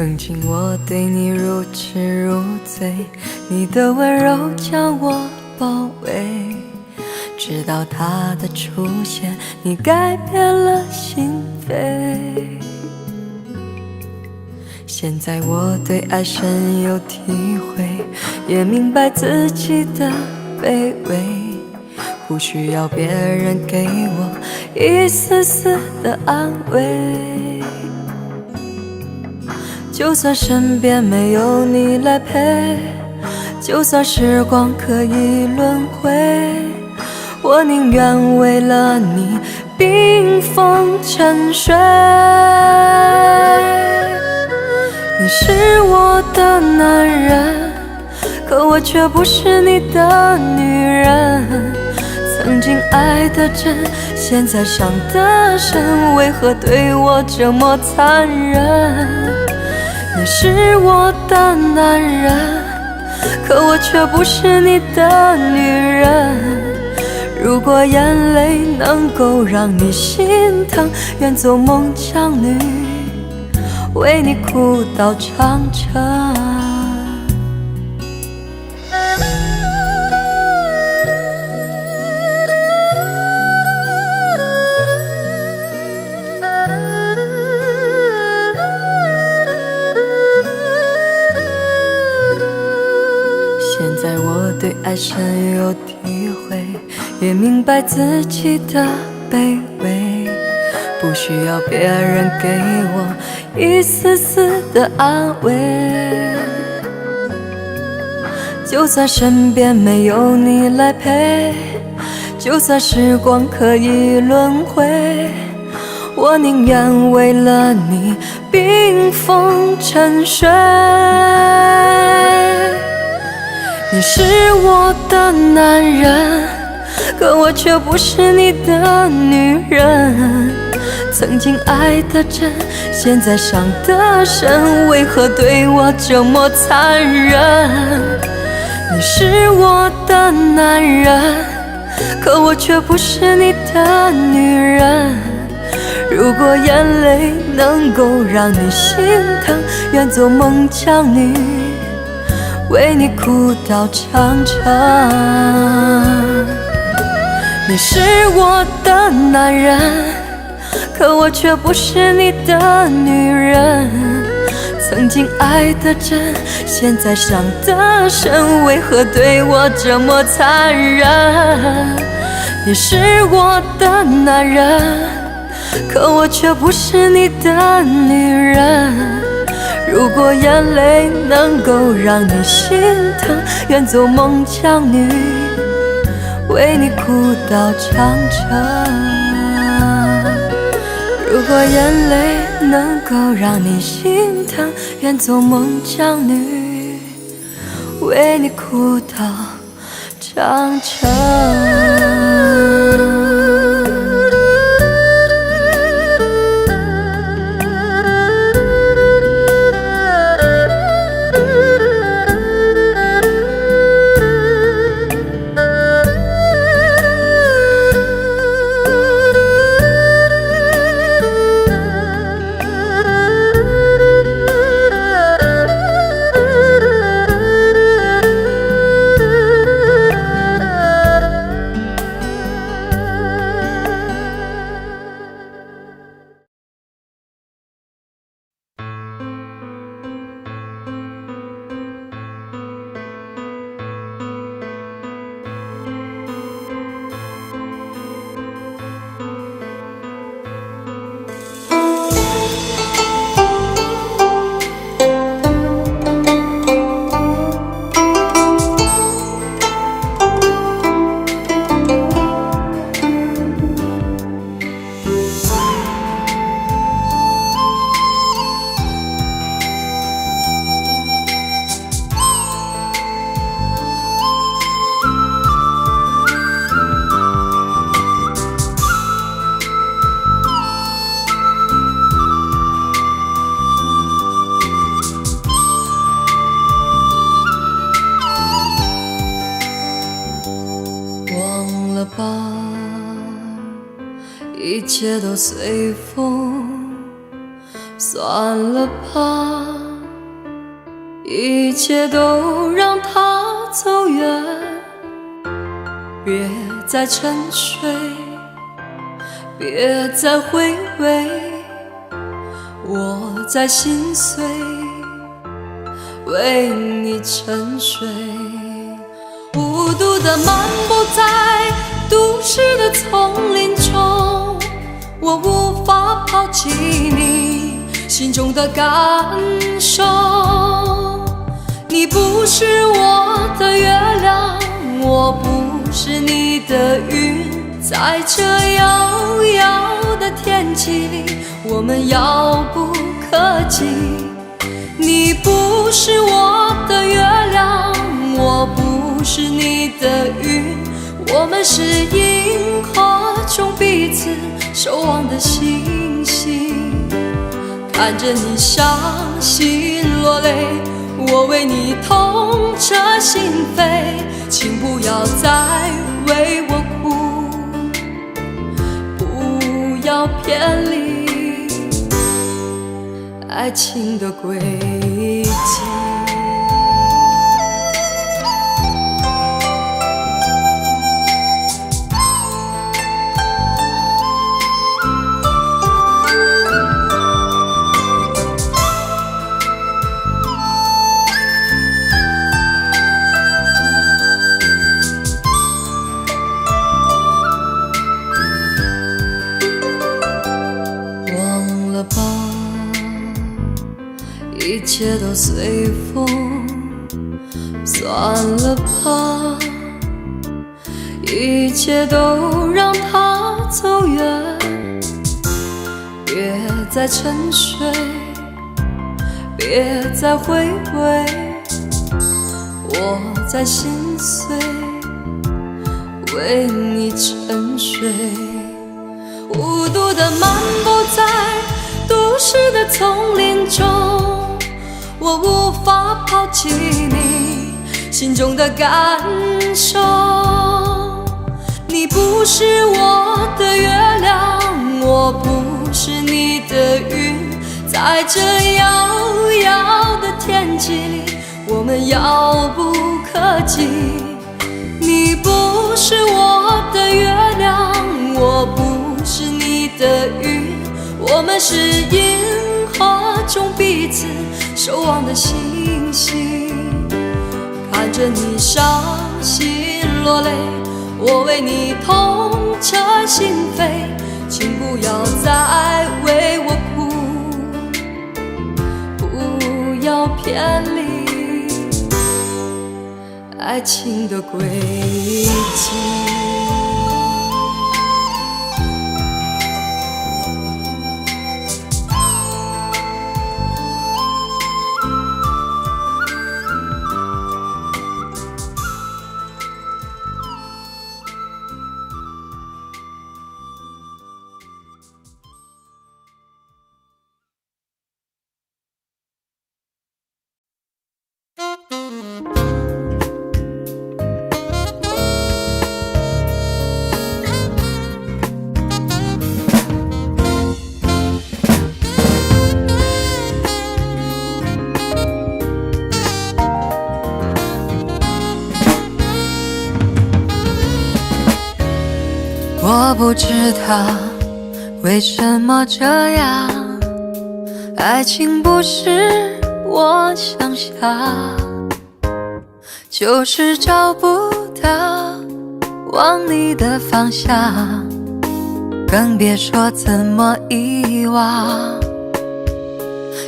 曾经我对你如痴如醉，你的温柔将我包围，直到他的出现，你改变了心扉。现在我对爱深有体会，也明白自己的卑微，不需要别人给我一丝丝的安慰。就算身边没有你来陪，就算时光可以轮回，我宁愿为了你冰封沉睡。你是我的男人，可我却不是你的女人。曾经爱得真，现在伤得深，为何对我这么残忍？你是我的男人，可我却不是你的女人。如果眼泪能够让你心疼，愿做孟姜女，为你哭到长城。现在我对爱深有体会，也明白自己的卑微，不需要别人给我一丝丝的安慰。就算身边没有你来陪，就算时光可以轮回，我宁愿为了你冰封沉睡。你是我的男人，可我却不是你的女人。曾经爱得真，现在伤得深，为何对我这么残忍？你是我的男人，可我却不是你的女人。如果眼泪能够让你心疼，愿做孟姜女，为你哭到长城。你是我的男人，可我却不是你的女人。曾经爱得真，现在伤得深，为何对我这么残忍？你是我的男人，可我却不是你的女人。如果眼泪能够让你心疼，愿做孟姜女，为你哭到长城。如果眼泪能够让你心疼，愿做孟姜女，为你哭到长城。一切都随风，算了吧，一切都让它走远，别再沉睡，别再回味，我在心碎，为你沉睡。孤独地漫步在都市的丛林中，我无法抛弃你心中的感受。你不是我的月亮，我不是你的云，在这遥遥的天际里，我们遥不可及。你不是我的月亮，我不是你的云，我们是银河中彼此守望的星星。看着你伤心落泪，我为你痛彻心扉，请不要再为我哭，不要偏离爱情的轨迹。一切都随风，算了吧，一切都让它走远，别再沉睡，别再回味，我在心碎，为你沉睡。孤独地漫步在都市的丛林中，我无法抛弃你心中的感受。你不是我的月亮，我不是你的云，在这遥遥的天际里，我们遥不可及。你不是我的月亮，我不是你的云，我们是银河中彼此守望的星星。看着你伤心落泪，我为你痛彻心扉，请不要再为我哭，不要偏离爱情的轨迹。我不知道为什么这样，爱情不是我想象，就是找不到往你的方向，更别说怎么遗忘。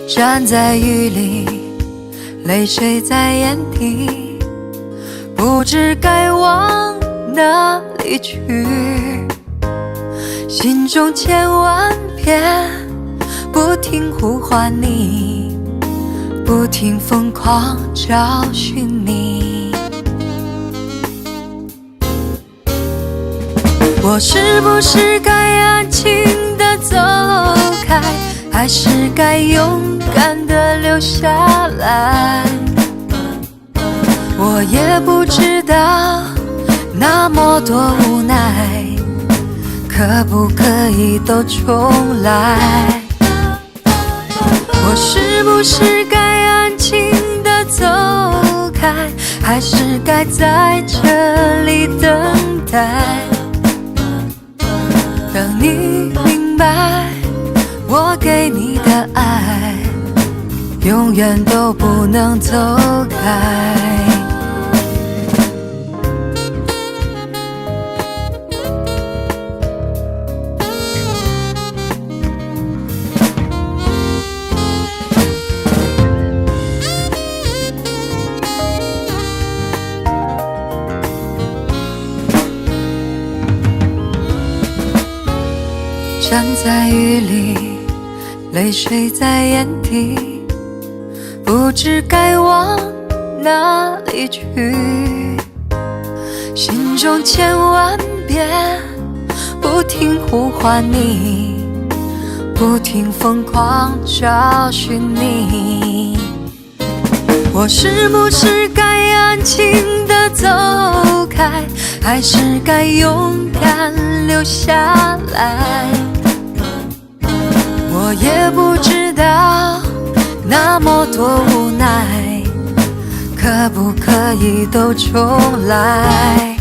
站在雨里，泪水在眼底，不知该往哪里去，心中千万遍不停呼唤你，不停疯狂找寻你。我是不是该安静地走开，还是该勇敢地留下来？我也不知道那么多无奈，可不可以都重来？我是不是该安静地走还是该在这里等待？等你明白，我给你的爱永远都不能走开。站在雨里，泪水在眼底，不知该往哪里去。心中千万遍不停呼唤你，不停疯狂找寻你。我是不是该安静地走开，还是该勇敢留下来？我也不知道，那么多无奈，可不可以都重来？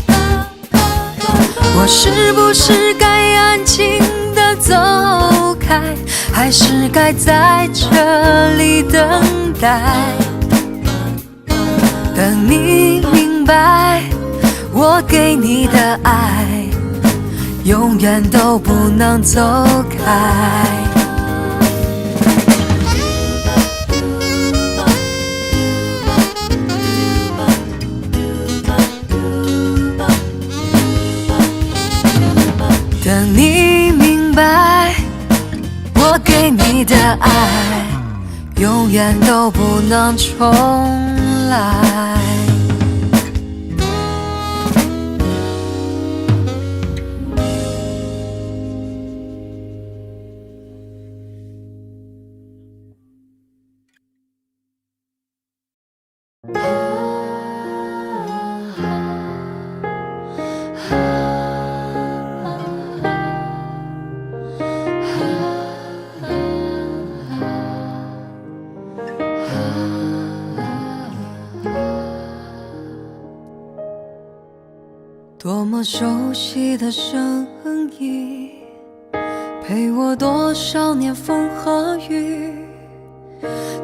我是不是该安静地走开，还是该在这里等待？等你明白，我给你的爱永远都不能走开。等你明白，我给你的爱永远都不能重来。多么熟悉的声音，陪我多少年风和雨，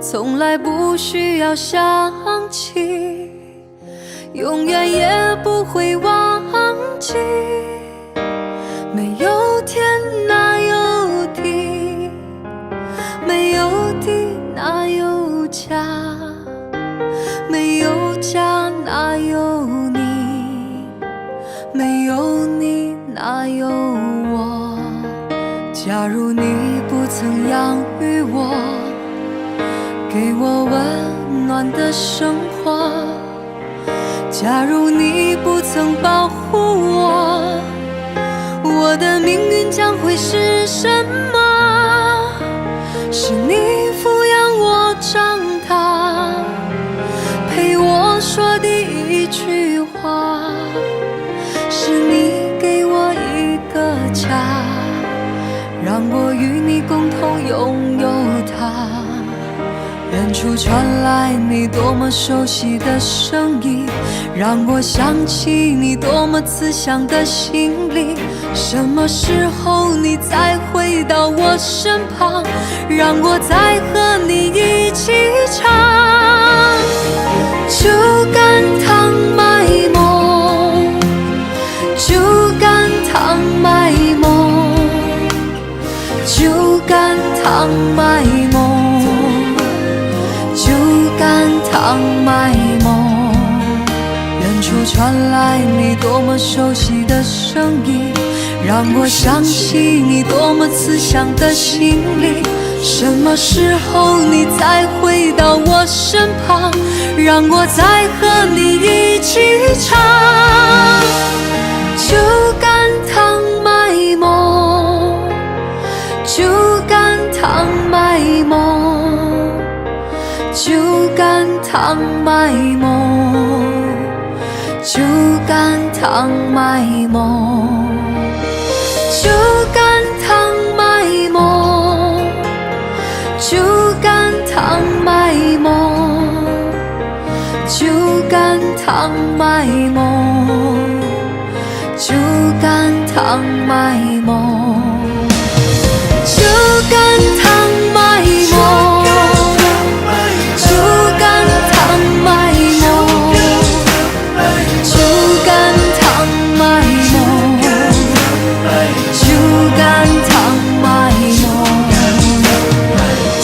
从来不需要想起，永远也不会忘记。没有天哪有地，没有地哪有家，没有家哪有你，没有你哪有我。假如你不曾养育我，给我温暖的生活，假如你不曾保护我，我的命运将会是什么？是你抚养我长大，陪我说第一句话，是你给我一个家，让我与你共同拥有它。远处传来你多么熟悉的声音，让我想起你多么慈祥的心灵。什么时候你再回到我身旁，让我再和你一起唱酒干倘卖梦，酒干倘卖梦，酒干倘卖梦，酒干倘卖梦。远处传来你多么熟悉的声音，让我想起你多么慈祥的心灵。什么时候你再回到我身旁，让我再和你一起唱酒干倘卖梦，酒干倘卖梦，酒干倘卖梦，酒干倘卖梦，酒干倘卖梦，酒干倘卖梦，酒干倘卖萌，就敢躺卖萌，就敢躺卖萌，就敢躺卖萌，就敢躺卖萌，就敢躺卖萌，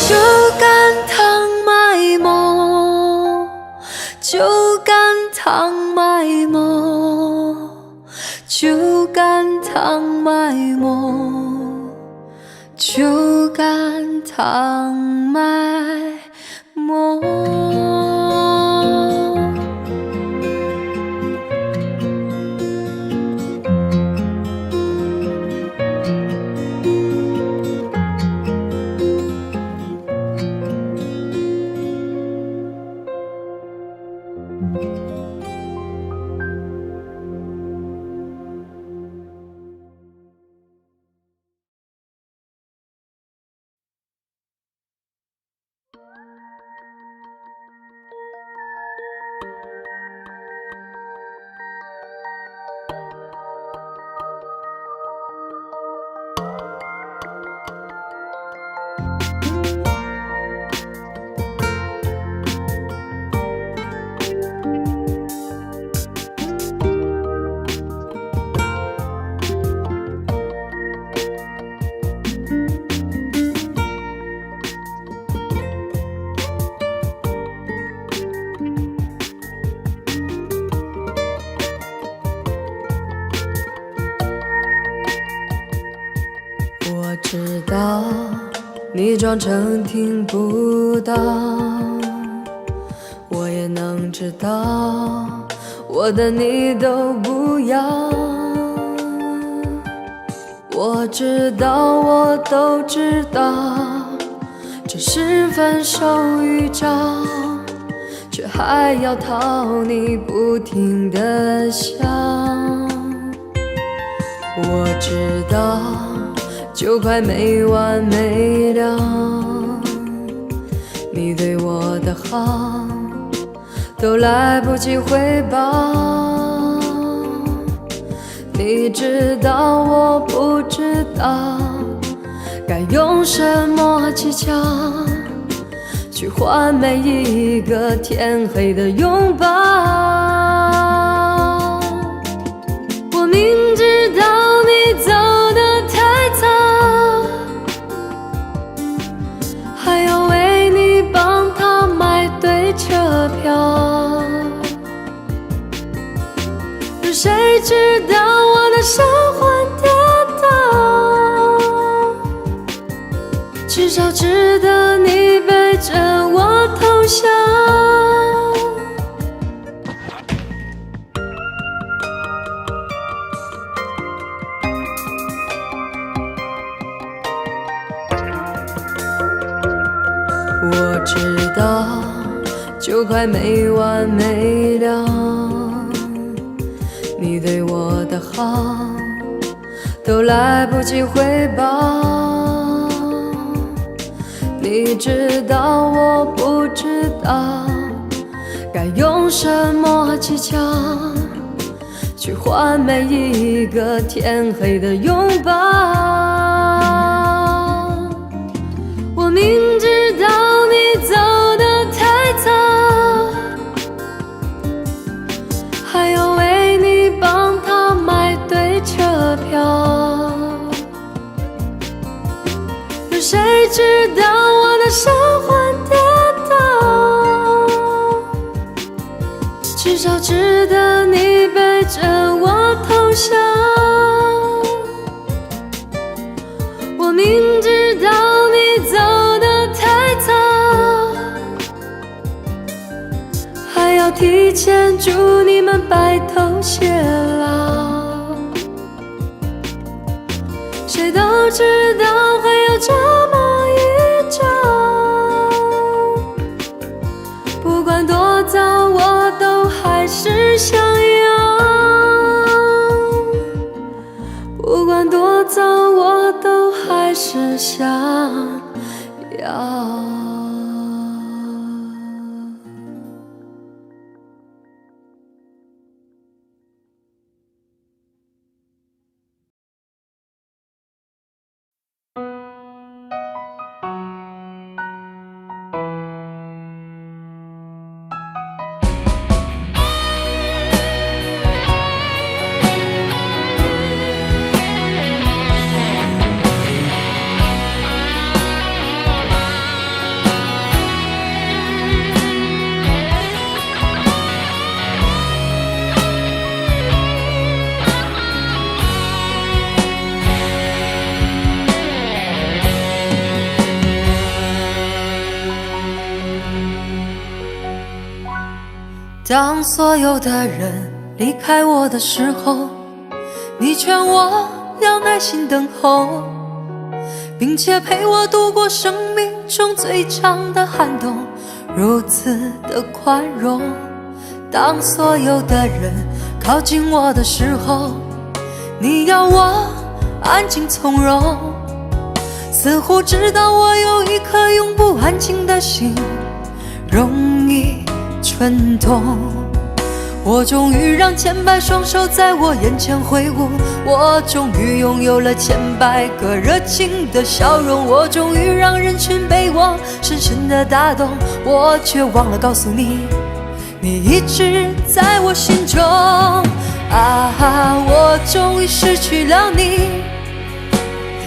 就敢躺卖萌，就敢躺卖萌，就敢躺卖萌，就敢躺卖萌。我知道你装成听不到，我也能知道我的你都不要。我知道我都知道，这是分手预兆，却还要讨你不停地笑。我知道就快没完没了，你对我的好都来不及回报。你知道我不知道该用什么技巧去换每一个天黑的拥抱。我明知道你走得太早，还要为你帮他买对车票，有谁知道我的手会跌倒？至少值得你背着我偷笑。我知道就快没完没了，你对我的好都来不及回报。你知道我不知道该用什么技巧去换每一个天黑的拥抱。我明知道你走得太早，还要为你帮他买对车票，有谁知道我的手会跌倒？至少值得你背着我偷笑。我明知道你走得太早，还要提前祝你们白头偕老。谁都知道会有这么一朝，不管多早我都还是想要，不管多早我都还是想要。当所有的人离开我的时候，你劝我要耐心等候，并且陪我度过生命中最长的寒冬，如此的宽容。当所有的人靠近我的时候，你要我安静从容，似乎知道我有一颗永不安静的心，容易蠢动。我终于让千百双手在我眼前挥舞，我终于拥有了千百个热情的笑容，我终于让人群被我深深的打动，我却忘了告诉你，你一直在我心中。我终于失去了你，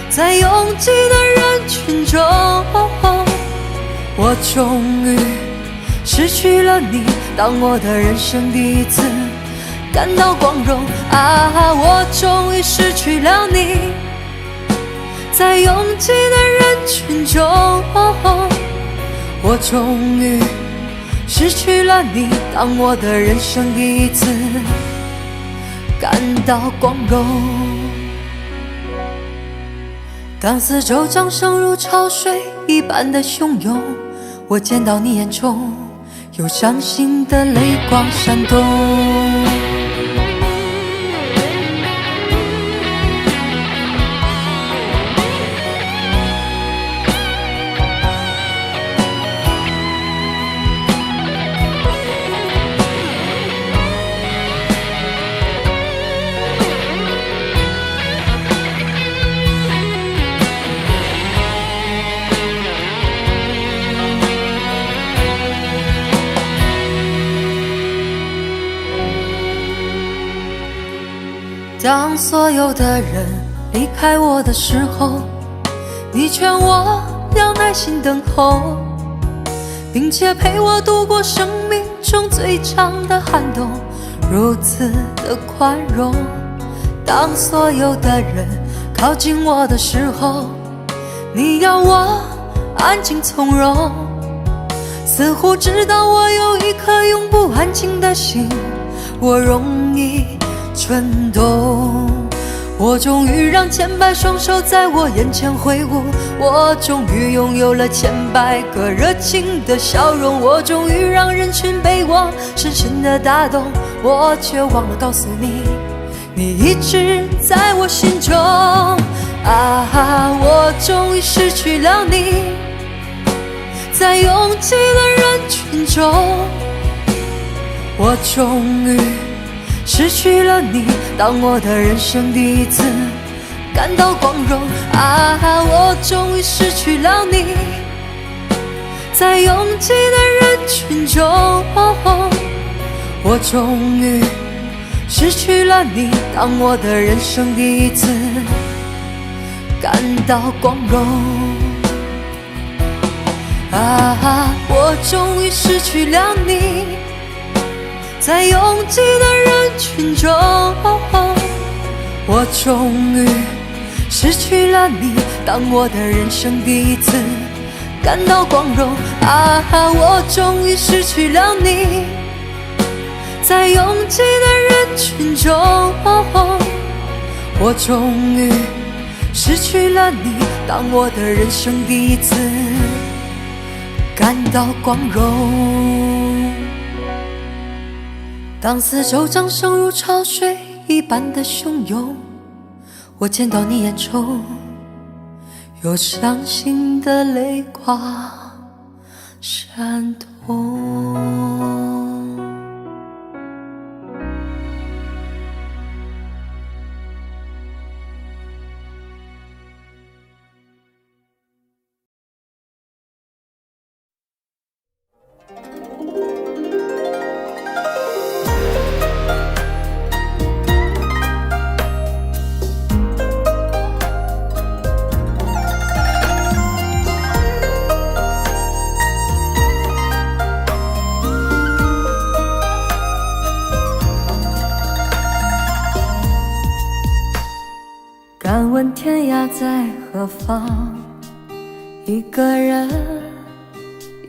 在拥挤的人群中，我终于失去了你，当我的人生第一次感到光荣。我终于失去了你，在拥挤的人群中，我终于失去了你，当我的人生第一次感到光荣。当四周掌声如潮水一般的汹涌，我见到你眼中有伤心的泪光闪动。当所有的人离开我的时候，你劝我要耐心等候，并且陪我度过生命中最长的寒冬，如此的宽容。当所有的人靠近我的时候，你要我安静从容，似乎知道我有一颗永不安静的心，我容易蠢动。我终于让千百双手在我眼前挥舞，我终于拥有了千百个热情的笑容，我终于让人群被我深深的打动，我却忘了告诉你，你一直在我心中。我终于失去了你，在拥挤的人群中，我终于失去了你，当我的人生第一次感到光荣。我终于失去了你，在拥挤的人群中，我终于失去了你，当我的人生第一次感到光荣。我终于失去了你，在拥挤的人群中，我终于失去了你，当我的人生第一次感到光荣。我终于失去了你，在拥挤的人群中，我终于失去了你，当我的人生第一次感到光荣。当四周掌声如潮水一般的汹涌，我见到你眼中有伤心的泪光闪动。敢问天涯在何方，一个人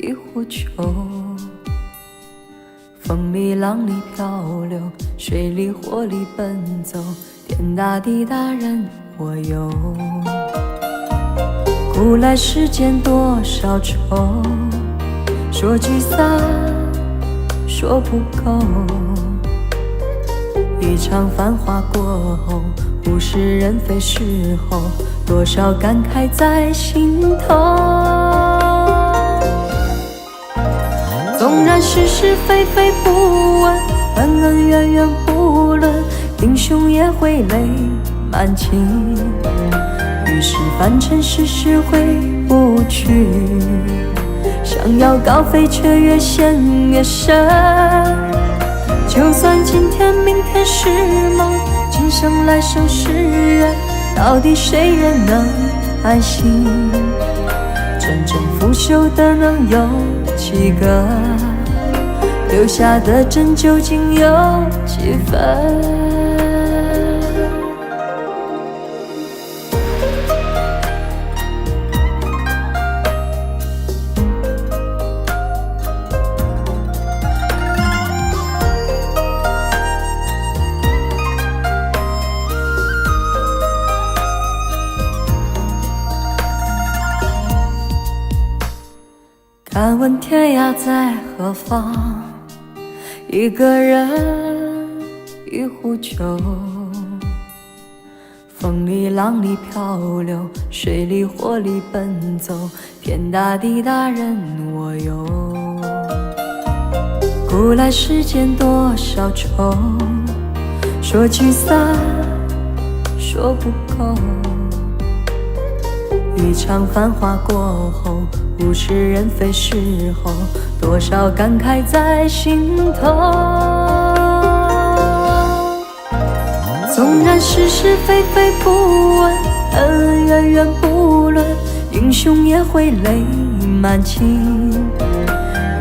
一壶酒，风里浪里漂流，水里火里奔走，天大地大人我有。古来世间多少愁，说聚散说不够。一场繁华过后，物是人非时候，多少感慨在心头。纵然是是非非不问，恩恩怨怨不论，英雄也会泪满襟。于是凡尘世事回不去，想要高飞却越陷越深。就算今天明天是梦，今生来生是缘，到底谁人能安心？真正腐朽的能有几个？留下的真究竟有几分？敢问天涯在何方？一个人，一壶酒。风里浪里漂流，水里火里奔走，天大地大人我有。古来世间多少愁，说聚散说不够。一场繁华过后，物是人非时候，多少感慨在心头。纵然是是非非不问，恩恩怨怨不论，英雄也会泪满襟。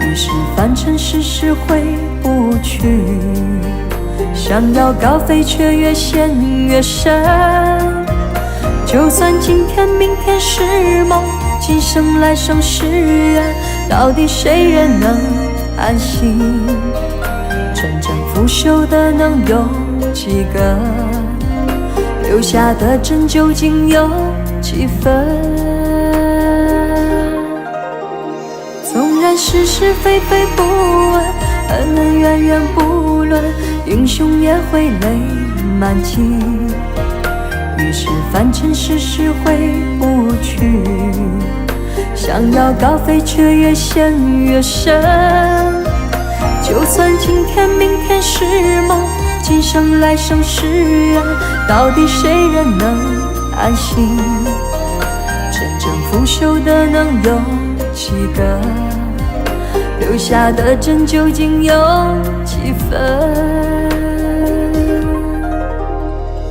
于是凡尘世事回不去，想要高飞却越陷越深。就算今天明天是梦，今生来生是缘，到底谁人能安心？真正腐朽的能有几个？留下的真究竟有几分？纵然是是非非不问，恩恩怨怨不论，英雄也会泪满襟。于是凡尘世事回不去，想要高飞却越陷越深。就算今天明天是梦，今生来生是缘，到底谁人能安心？真正腐朽的能有几个？留下的真究竟有几分？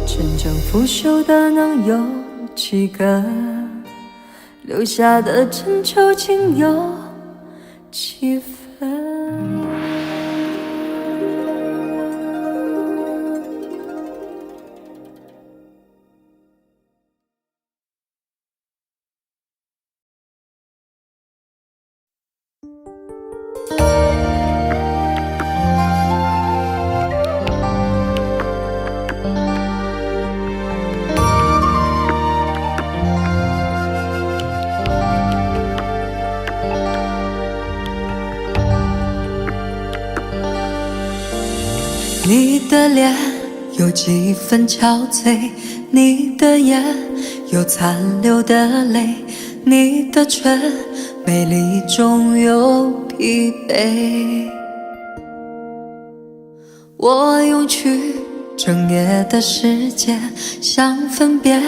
真正腐朽的能有几个？留下的真究竟有几分？你的脸有几分憔悴，你的眼有残留的泪，你的唇美丽中有疲惫。我用去整夜的时间，想分辨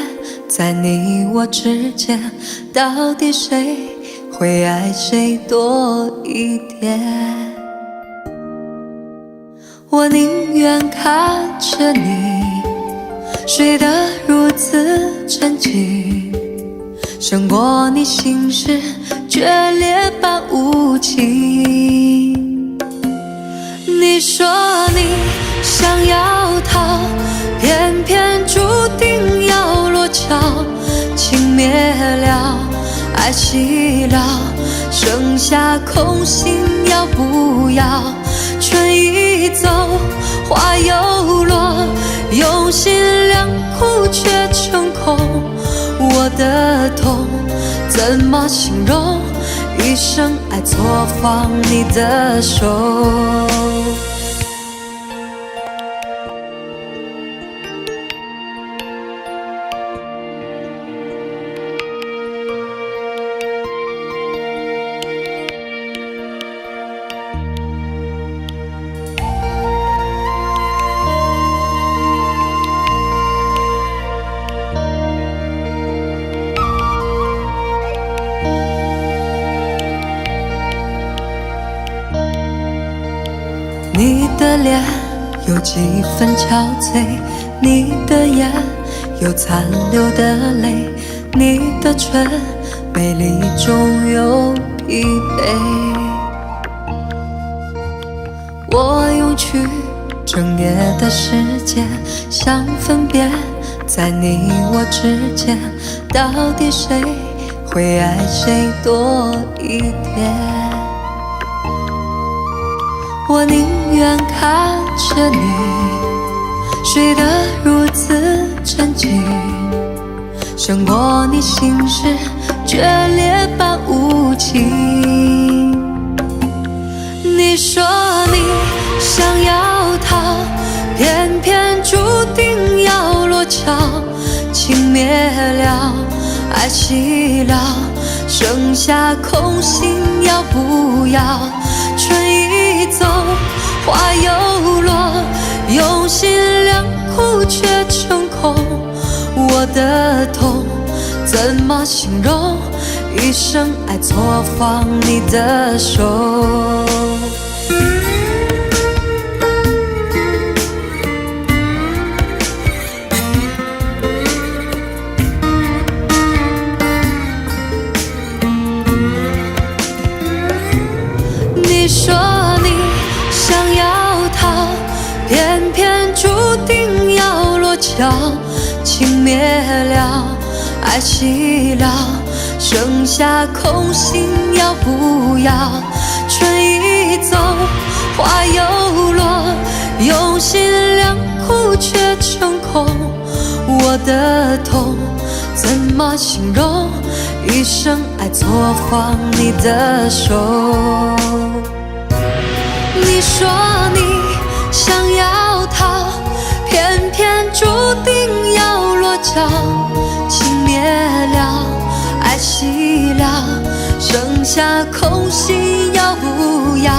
在你我之间，到底谁会爱谁多一点。我宁愿看着你睡得如此沉静，胜过你心事决裂般无情。你说你想要逃，偏偏注定要落脚，情灭了，爱熄了，剩下空心要不要？春已走，花又落，用心良苦却成空。我的痛怎么形容？一生爱错放你的手。你的脸有几分憔悴，你的眼有残留的泪，你的唇美丽中有疲惫。我用去整夜的时间，想分辨在你我之间，到底谁会爱谁多一点。我宁愿看着你睡得如此沉静，胜过你心事决裂般无情。你说你想要逃，偏偏注定要落脚，情灭了，爱熄了，剩下空心要不要？春已走，花又落，用心良苦却成空。我的痛怎么形容？一生爱错放你的手。你说你想要逃，偏偏注定要落脚，情灭了，爱熄了，剩下空心要不要？春已走，花又落，用心良苦却成空。我的痛怎么形容？一生爱错放你的手。你说你想要逃，偏偏注定要落脚，情灭了，爱熄了，剩下空心要不要？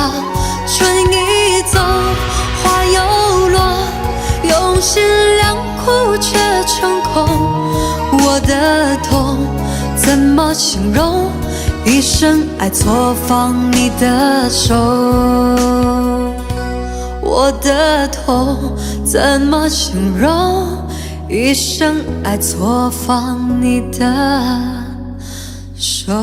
春已走，花又落，用心良苦却成空。我的痛怎么形容？一生爱错放你的手。我的痛怎么形容？一生爱错放你的手。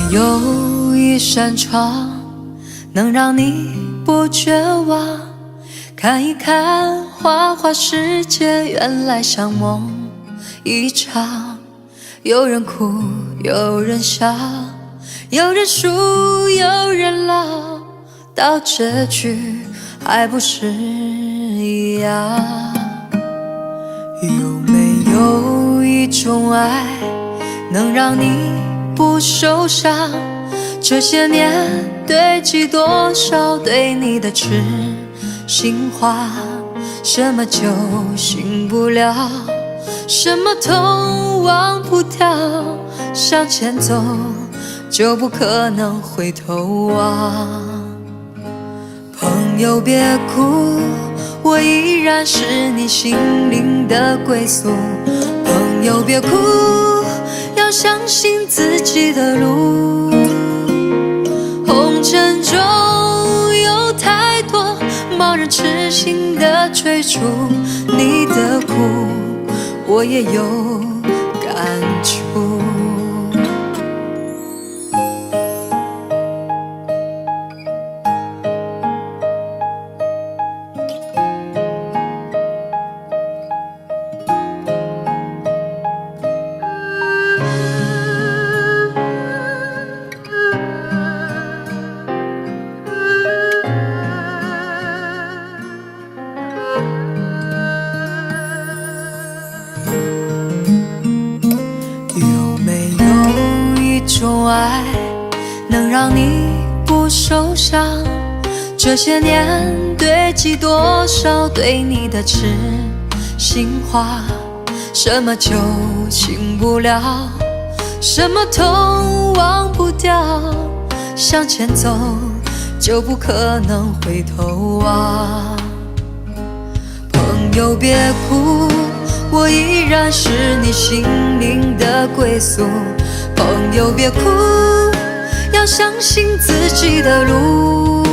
有一扇窗能让你不绝望，看一看花花世界，原来像梦一场。有人哭，有人笑，有人输，有人老，到结局还不是一样？有没有一种爱能让你不受伤？这些年堆积多少对你的痴心话？什么酒醒不了，什么痛忘不掉，向前走就不可能回头望。朋友别哭，我依然是你心灵的归宿。朋友别哭，要相信自己的路。红尘中有太多贸然痴心的追逐，你的苦我也有感触。这种爱能让你不受伤，这些年堆积多少对你的痴心话，什么就醒不了，什么痛忘不掉，向前走就不可能回头望。朋友别哭，我依然是你心灵的归宿。朋友别哭，要相信自己的路。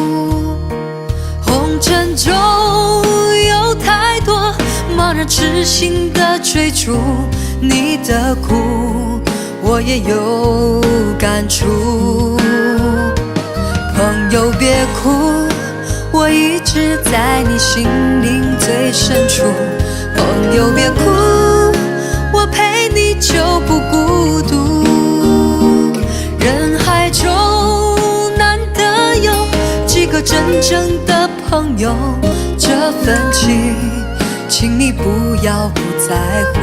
红尘中有太多贸然痴心的追逐，你的苦我也有感触。朋友别哭，我一直在你心灵最深处。朋友别哭，我陪你就不孤独。人海中难得有几个真正的朋友，这份情，请你不要不在乎。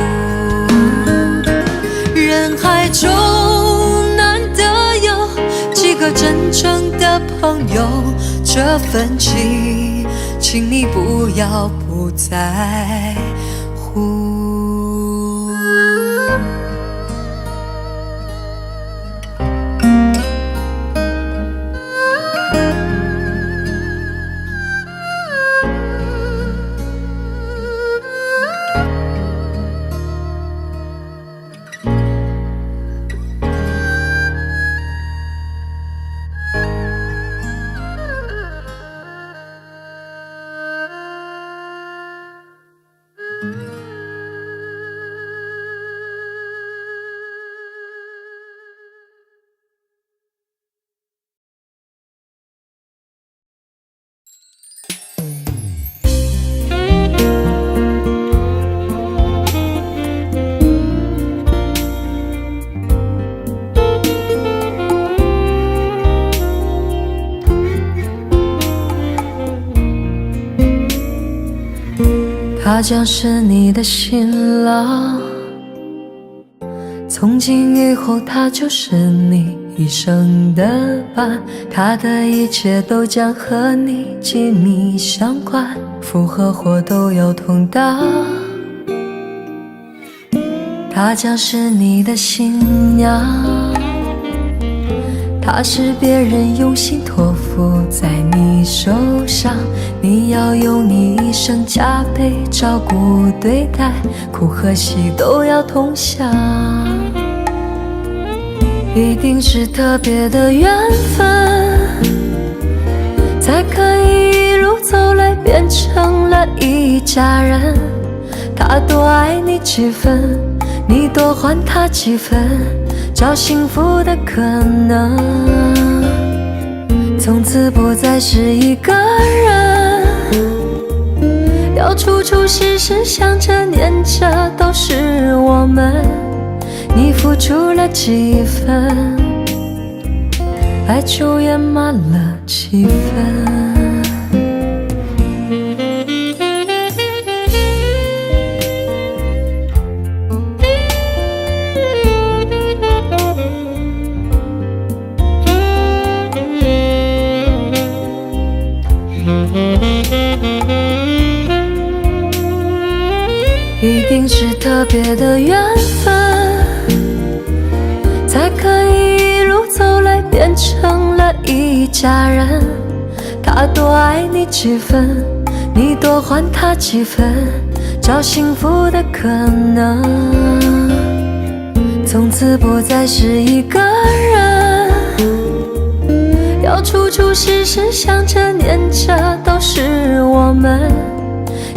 人海中难得有几个真正的朋友，这份情，请你不要不在乎。他将是你的新郎，从今以后他就是你一生的伴，他的一切都将和你紧密相关，福和祸都要同当。他将是你的新娘，他是别人用心托付在你手上，你要用你一生加倍照顾对待，苦和喜都要同享。一定是特别的缘分，才可以一路走来变成了一家人。他多爱你几分，你多还他几分，找幸福的可能，从此不再是一个人，要处处时时想着念着都是我们。你付出了几分，爱就圆满了几分。一定是特别的缘分，才可以一路走来变成了一家人。他多爱你几分，你多还他几分，找幸福的可能。从此不再是一个人，要处处时时想着念着都是我们。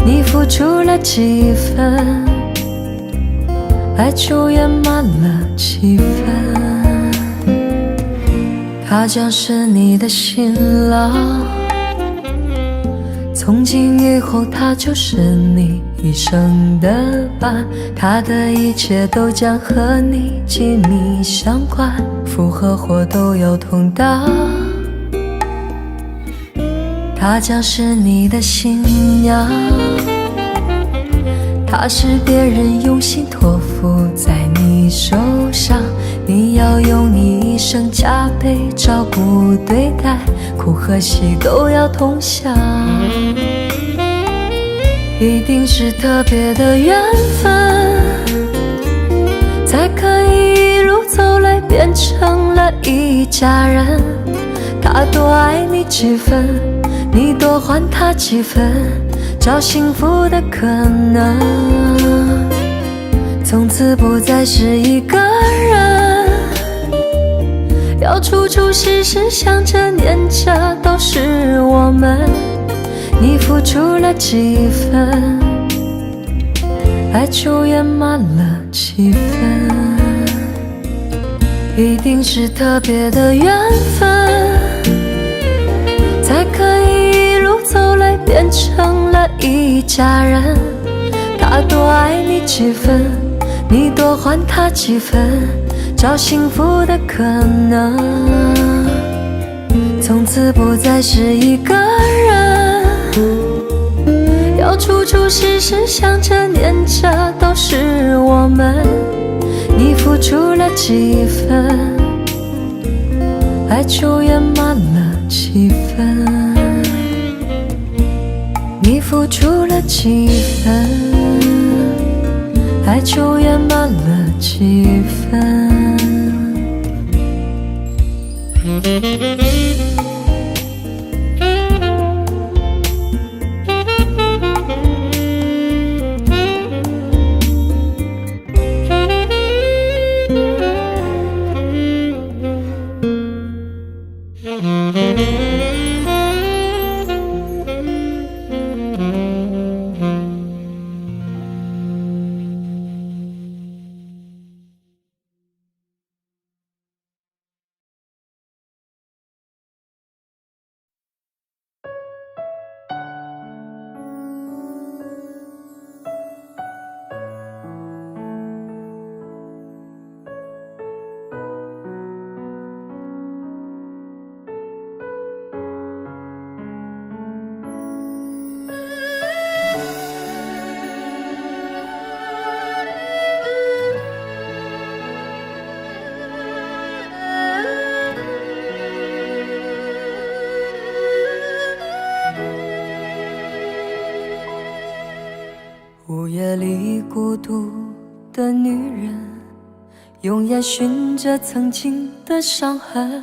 你付出了几分，爱就圆满了几分。他将是你的新郎，从今以后他就是你一生的伴，他的一切都将和你紧密相关，福和祸都有同当。他将是你的新娘，他是别人用心托付在你手上，你要用你一生加倍照顾对待，苦和喜都要同享。一定是特别的缘分，才可以一路走来变成了一家人。他多爱你几分，你多还他几分，找幸福的可能。从此不再是一个人，要处处时时想着念着都是我们。你付出了几分，爱就圆满了几分。一定是特别的缘分，才可以一路走来变成了一家人。他多爱你几分，你多还他几分，找幸福的可能。从此不再是一个人，要处处时时想着念着都是我们。你付出了几分，爱就圆满了几分。你付出了几分，爱就圆满了几分。午夜里孤独的女人，用眼寻着曾经的伤痕，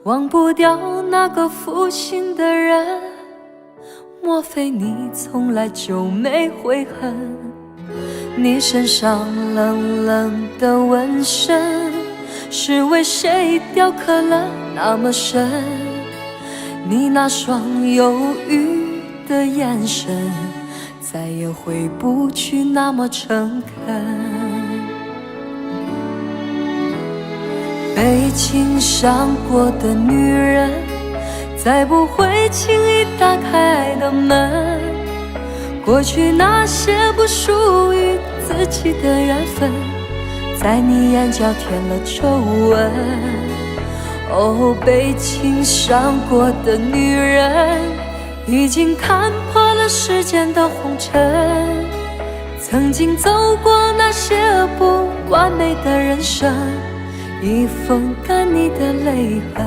忘不掉那个负心的人。莫非你从来就没悔恨？你身上冷冷的纹身，是为谁雕刻了那么深？你那双忧郁的眼神，再也回不去那么诚恳。被情伤过的女人，再不会轻易打开爱的门。过去那些不属于自己的缘分，在你眼角添了皱纹。哦，被情伤过的女人，已经看破了世间的红尘，曾经走过那些不完美的人生，已风干你的泪痕。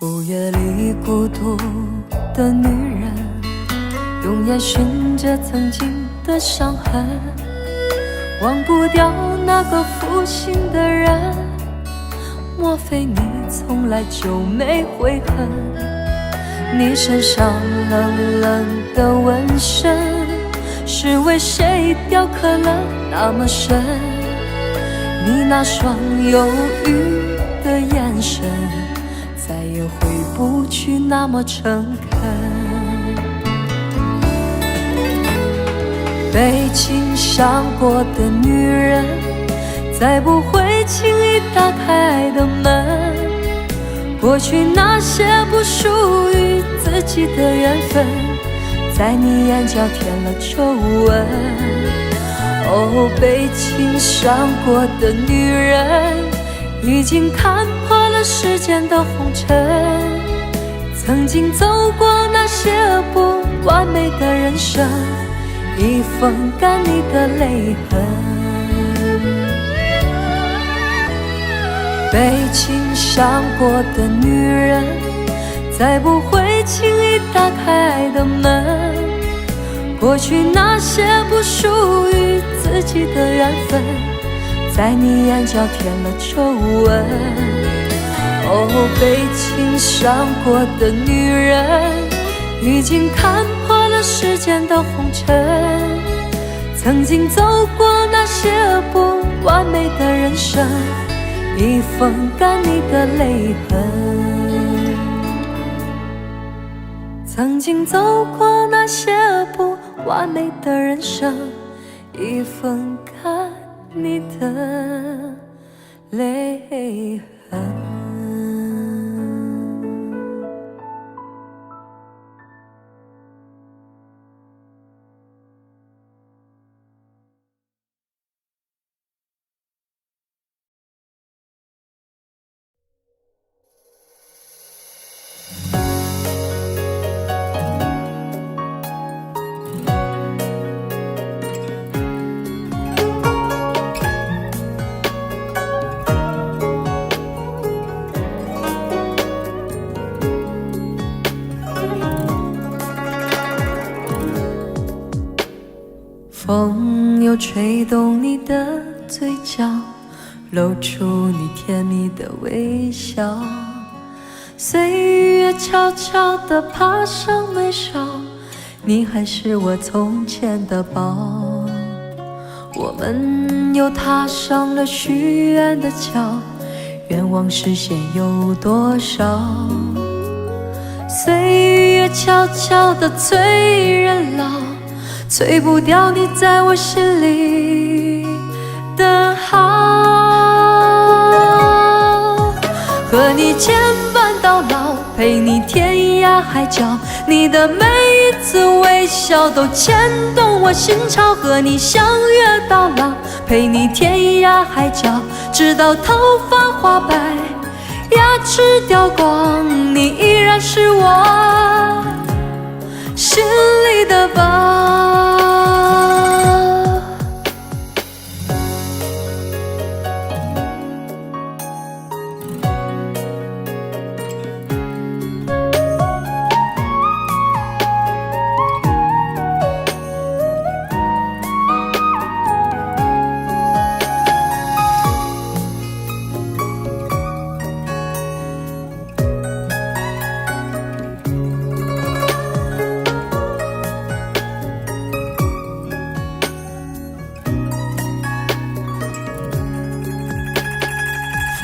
午夜里孤独的女人，用眼寻着曾经的伤痕，忘不掉那个负心的人。莫非你从来就没悔恨？你身上冷冷的纹身，是为谁雕刻了那么深？你那双忧郁的眼神，再也回不去那么诚恳。被情伤过的女人，再不会轻易打开的门。过去那些不属于自己的缘分，在你眼角添了皱纹。哦，被情伤过的女人，已经看破了世间的红尘，曾经走过那些不完美的人生，已风干你的泪痕。被情伤过的女人，再不会轻易打开的门。过去那些不属于自己的缘分，在你眼角添了皱纹。哦，被情伤过的女人，已经看破了世间的红尘，曾经走过那些不完美的人生，已风干你的泪痕。曾经走过那些不完美的人生，已风干你的泪痕。风又吹动你的嘴角，露出你甜蜜的微笑。岁月悄悄地爬上眉梢，你还是我从前的宝。我们又踏上了许愿的桥，愿望实现有多少？岁月悄悄地催人老，催不掉你在我心里的好。和你牵绊到老，陪你天涯海角，你的每一次微笑都牵动我心潮。和你相约到老，陪你天涯海角，直到头发花白，牙齿掉光，你依然是我心里的宝。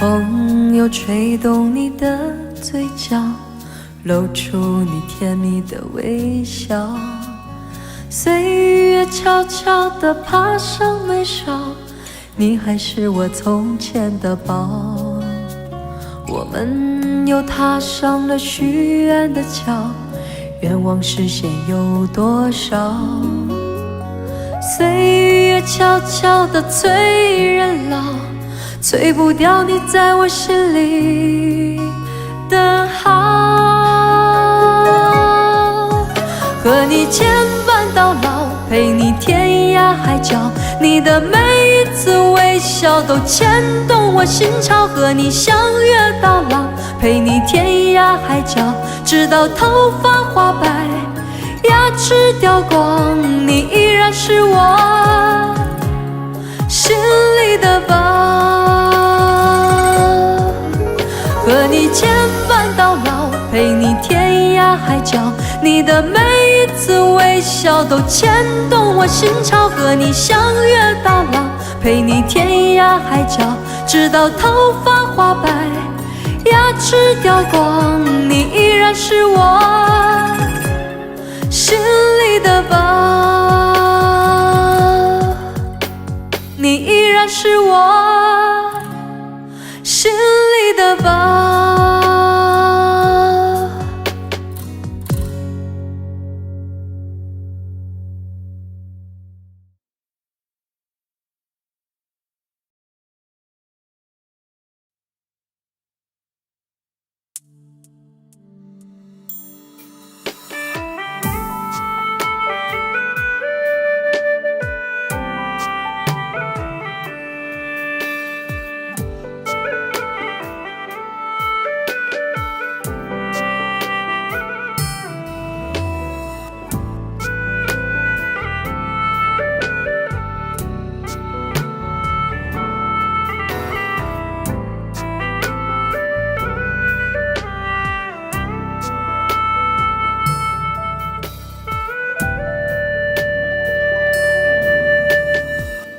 风又吹动你的嘴角，露出你甜蜜的微笑。岁月悄悄地爬上眉梢，你还是我从前的宝。我们又踏上了许愿的桥，愿望实现有多少？岁月悄悄地催人老，催不掉你在我心里的好。和你牵绊到老，陪你天涯海角，你的每一次微笑都牵动我心潮。和你相约到老，陪你天涯海角，直到头发花白，牙齿掉光，你依然是我心里的宝。和你牵绊到老，陪你天涯海角，你的每一次微笑都牵动我心潮。和你相约到老，陪你天涯海角，直到头发花白，牙齿掉光，你依然是我心里的宝，你依然是我心里的宝。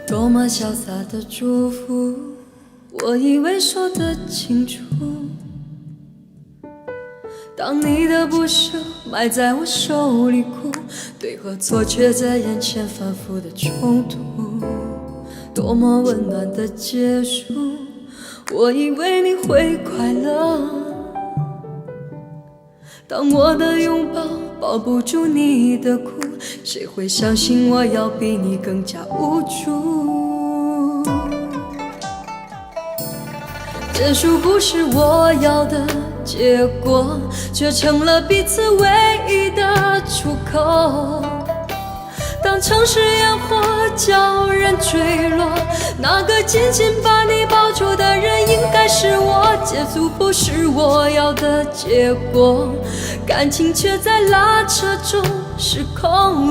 多么潇洒的祝福，我以为说得清楚。当你的不舍埋在我手里哭，对和错却在眼前反复的冲突。多么温暖的结束，我以为你会快乐。当我的拥抱抱不住你的哭，谁会相信我要比你更加无助？结束不是我要的结果，却成了彼此唯一的出口。当城市烟火叫人坠落，那个紧紧把你抱住的人应该是我。结束不是我要的结果，感情却在拉扯中失控。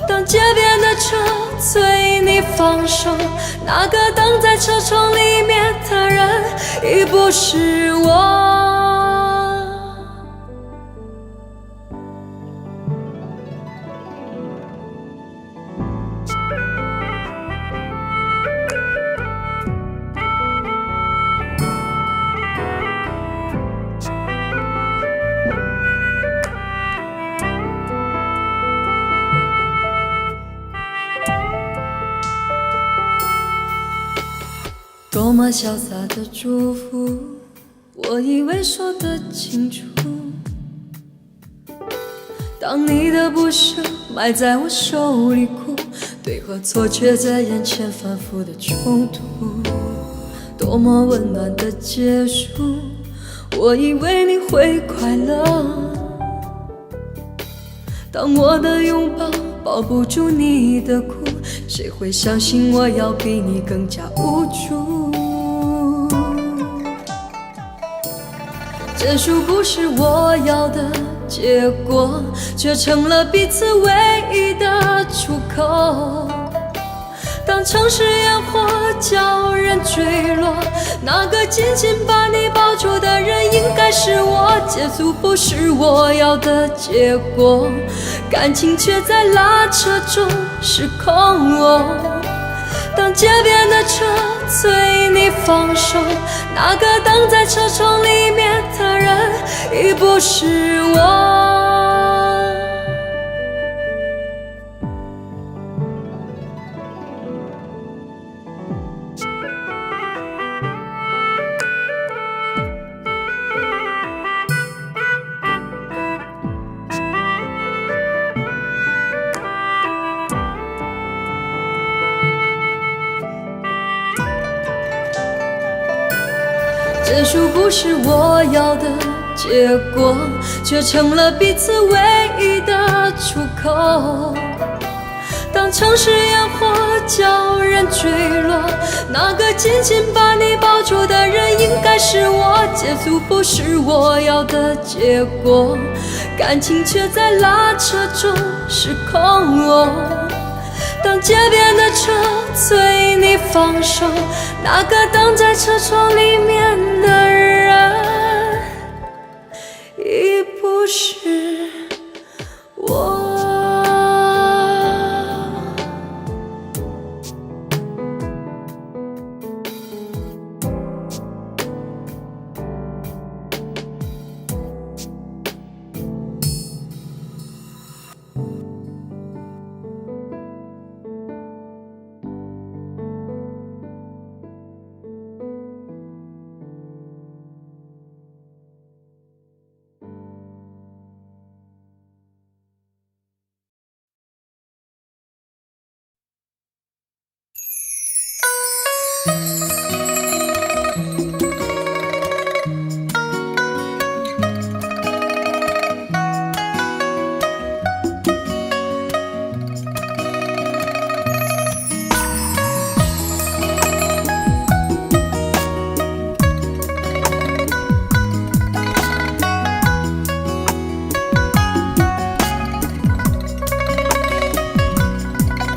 当街边的车催你放手，那个等在车窗里面的人已不是我。多么潇洒的祝福，我以为说得清楚。当你的不舍埋在我手里哭，对和错却在眼前反复的冲突。多么温暖的结束，我以为你会快乐。当我的拥抱抱不住你的哭，谁会相信我要比你更加无助？结束不是我要的结果，却成了彼此唯一的出口。当城市烟火叫人坠落，那个紧紧把你抱住的人应该是我。结束不是我要的结果，感情却在拉扯中失控。当街边的车催你放手，那个等在车窗里面的人已不是我。结束不是我要的结果，却成了彼此唯一的出口。当城市烟火叫人坠落，那个紧紧把你抱住的人应该是我，结束不是我要的结果，感情却在拉扯中失控哦。当街边的车催你放手，那个等在车窗里面的人已不是我。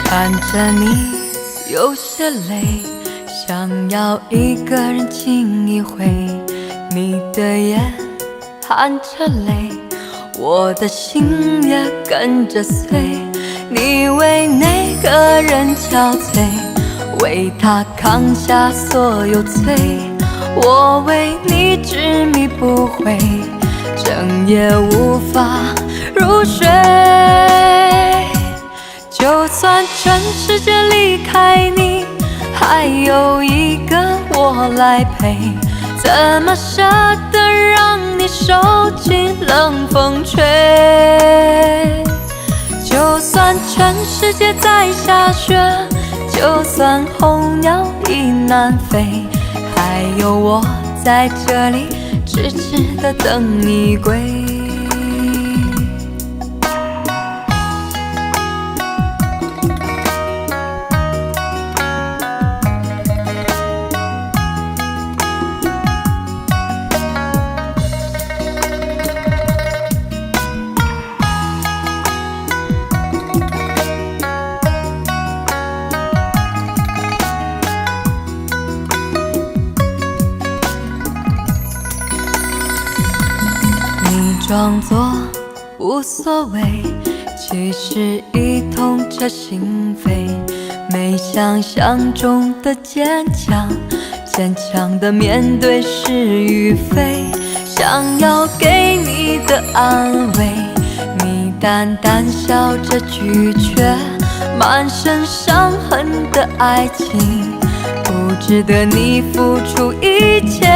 看着你有些累，想要一个人静一回，你的眼含着泪，我的心也跟着碎。你为那个人憔悴，为他扛下所有罪，我为你执迷不悔，整夜无法入睡。就算全世界离开你，还有一个我来陪，怎么舍得让你受尽冷风吹？就算全世界在下雪，就算候鸟已南飞，还有我在这里痴痴地等你归。装作无所谓，其实已痛彻心扉。没想象中的坚强，坚强的面对是与非。想要给你的安慰，你淡淡笑着拒绝。满身伤痕的爱情，不值得你付出一切。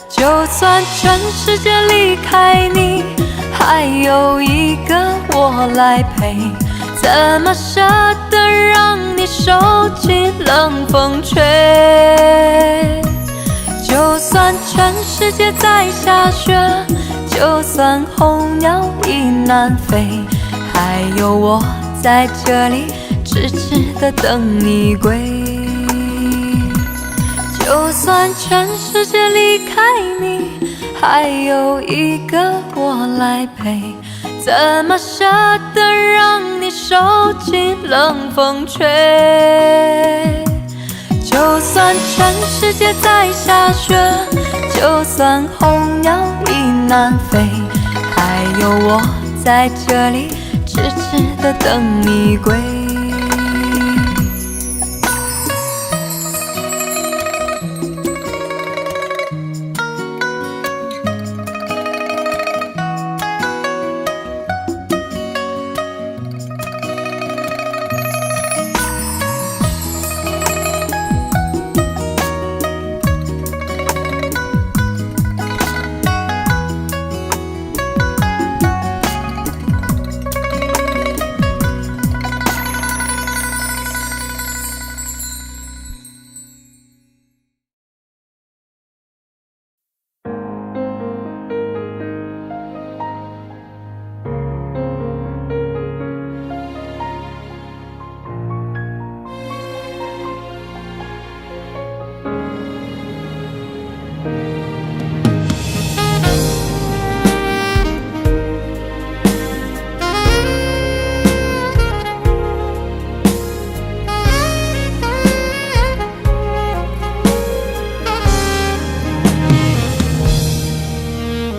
就算全世界离开你，还有一个我来陪，怎么舍得让你受尽冷风吹？就算全世界在下雪，就算候鸟已南飞，还有我在这里痴痴地等你归。就算全世界离开你，还有一个我来陪，怎么舍得让你受尽冷风吹？就算全世界在下雪，就算候鸟已南飞，还有我在这里痴痴地等你归。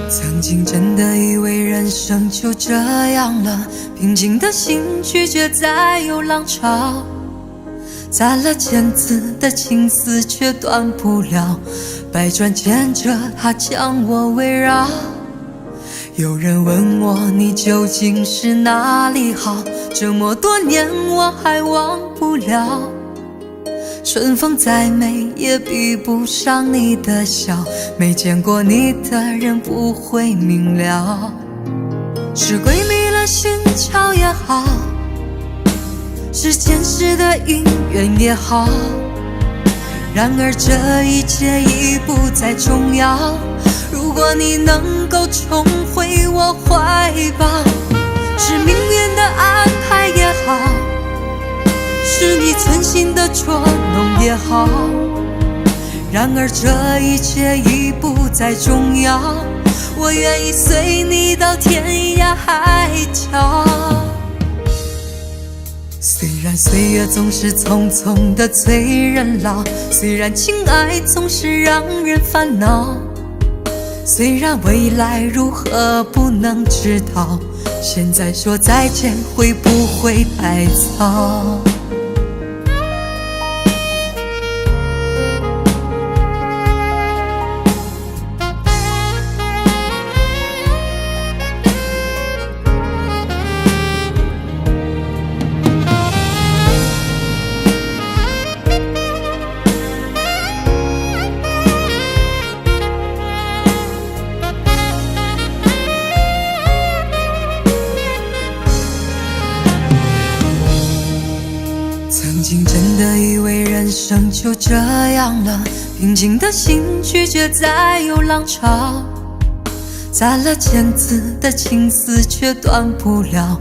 曾经真的以为人生就这样了，平静的心拒绝再有浪潮，攒了千次的情丝却断不了，百转千折它将我围绕。有人问我你究竟是哪里好，这么多年我还忘不了。春风再美也比不上你的笑，没见过你的人不会明了。是鬼迷了心窍也好，是前世的因缘也好，然而这一切已不再重要。如果你能够重回我怀抱，是命运的安排也好，是你存心的捉弄也好，然而这一切已不再重要。我愿意随你到天涯海角。虽然岁月总是匆匆的催人老，虽然情爱总是让人烦恼，虽然未来如何不能知道，现在说再见会不会太早？曾经真的以为人生就这样了，平静的心拒绝再有浪潮，攒了千次的情丝却断不了，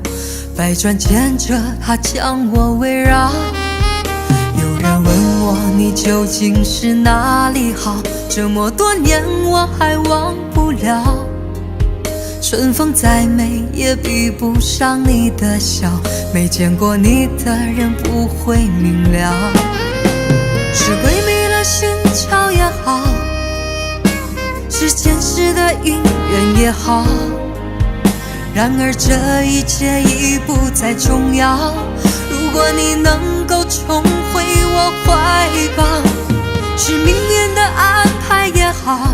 百转千折它将我围绕。有人问我你究竟是哪里好，这么多年我还忘不了。春风再美也比不上你的笑，没见过你的人不会明了。是鬼迷了心窍也好，是前世的因缘也好，然而这一切已不再重要。如果你能够重回我怀抱，是命运的安排也好，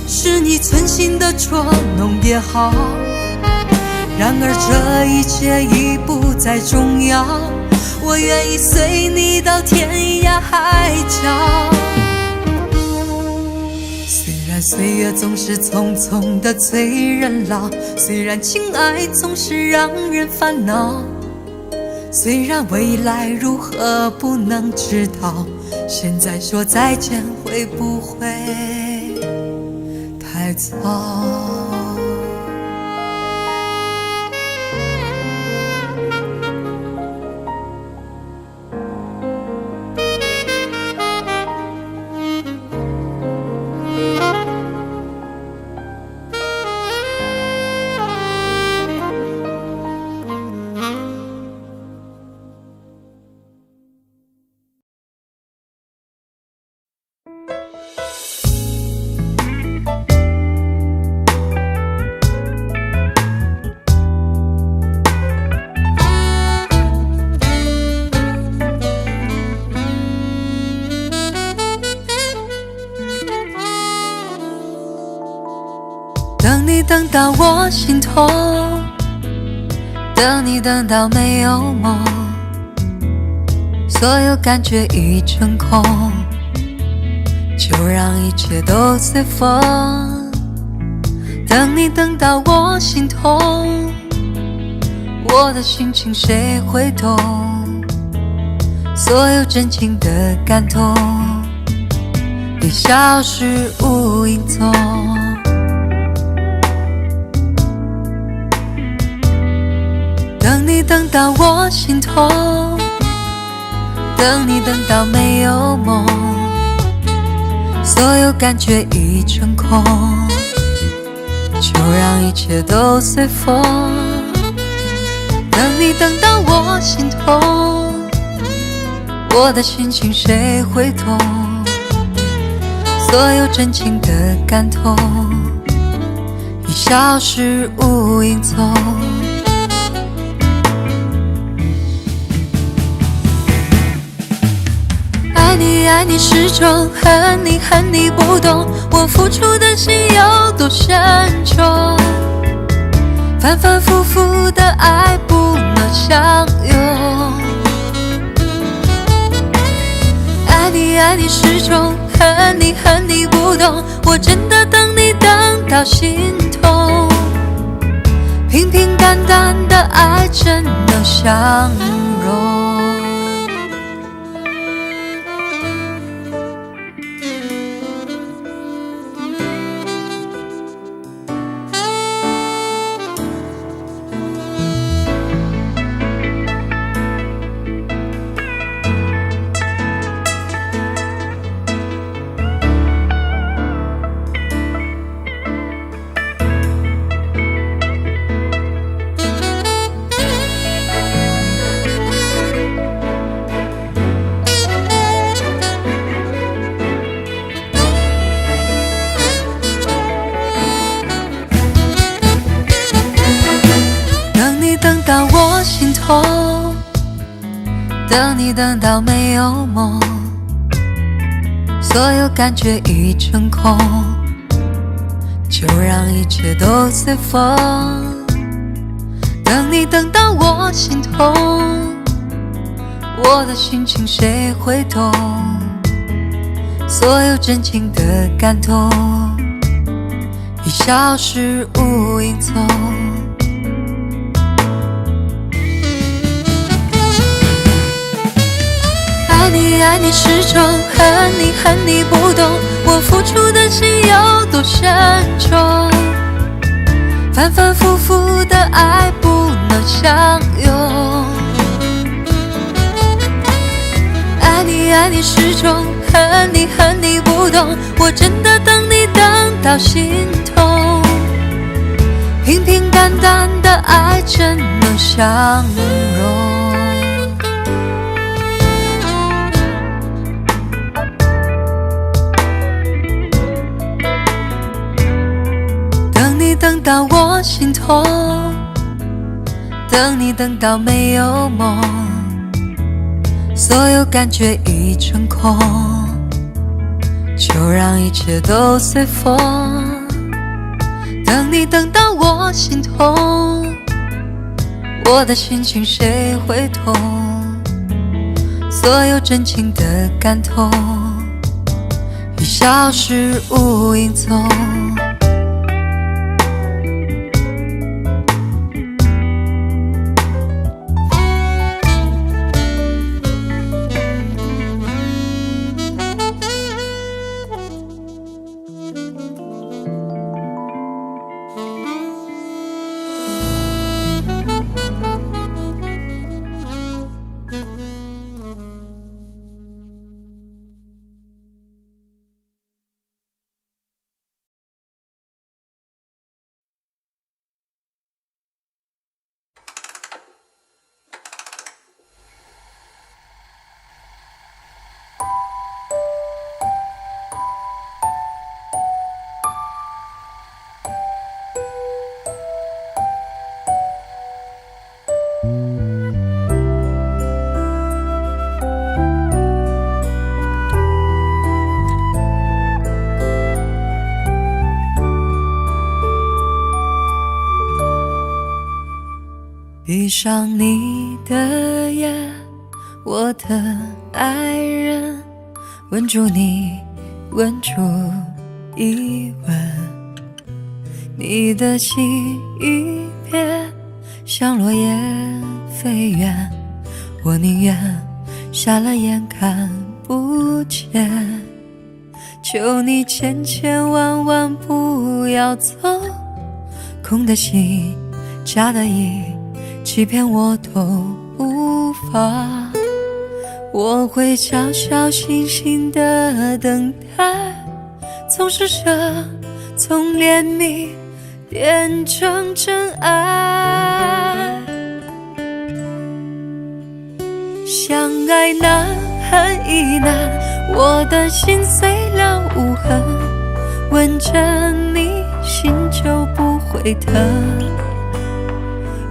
是你存心的捉弄也好，然而这一切已不再重要。我愿意随你到天涯海角。虽然岁月总是匆匆的催人老，虽然情爱总是让人烦恼，虽然未来如何不能知道，现在说再见会不会太早？等你等到我心痛，等你等到没有梦，所有感觉已成空，就让一切都随风。等你等到我心痛，我的心情谁会懂？所有真情的感动已消失无影踪。等你等到我心痛，等你等到没有梦，所有感觉已成空，就让一切都随风。等你等到我心痛，我的心情谁会懂？所有真情的感动已消失无影踪。爱你爱你始终，恨你恨你不懂，我付出的心有多深重。反反复复的爱不能相拥，爱你爱你始终，恨你恨你不懂，我真的等你等到心痛。平平淡淡的爱真能相容。等到我心痛，等你等到没有梦，所有感觉已成空，就让一切都随风。等你等到我心痛，我的心情谁会懂？所有真情的感动已消失无影踪。爱你爱你始终，恨你恨你不懂，我付出的心有多深重。反反复复的爱不能相拥，爱你爱你始终，恨你恨你不懂，我真的等你等到心痛。平平淡淡的爱真能相容。等到我心痛，等你等到没有梦，所有感觉已成空，就让一切都随风。等你等到我心痛，我的心情谁会懂？所有真情的感动已消失无影踪。闭上你的眼，我的爱人，吻住你，吻住一吻，你的心一变，像落叶飞远，我宁愿瞎了眼看不见，求你千千万万不要走，空的心，假的意，欺骗我都无法，我会小小心心的等待，总是舍，从怜悯变成真爱。相爱难，恨亦难，我的心碎了无痕，吻着你，心就不会疼。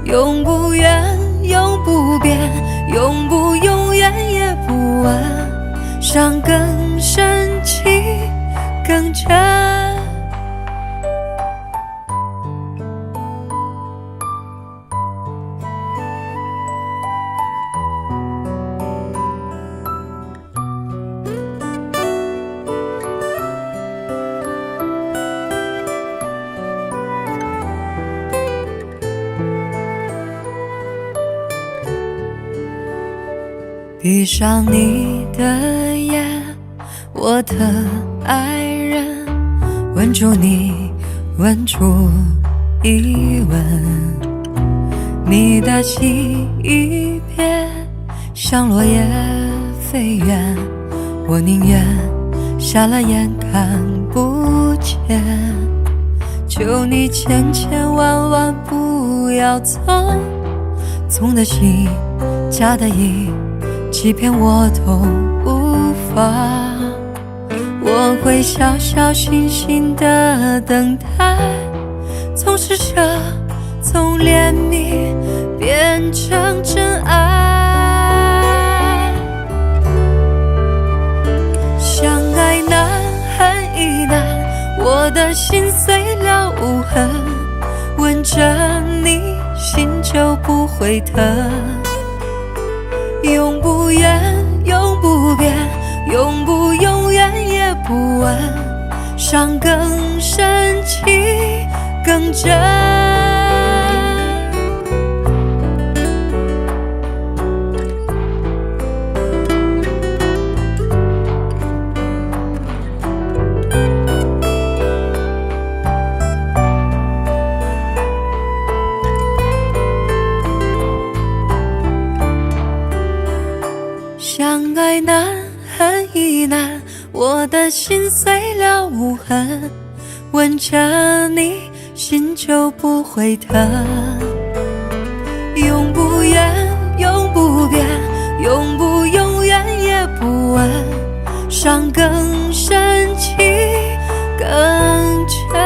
永不远，永不变，永不永远也不问，伤更深，情更真。闭上你的眼，我的爱人，吻住你，吻出一吻。你的心一变，像落叶飞远，我宁愿瞎了眼看不见。求你千千万万不要走，纵的心，假的意，欺骗我都无法。我会小小心心的等待，从施舍，从怜悯变成真爱。相爱难，恨亦难，我的心碎了无痕，吻着你，心就不会疼。永不远，永不变，永不永远也不问，伤更深，情更真。相爱难，恨亦难，我的心碎了无痕，吻着你，心就不会疼。永不远，永不变，永不永远也不问，伤更深，情更真。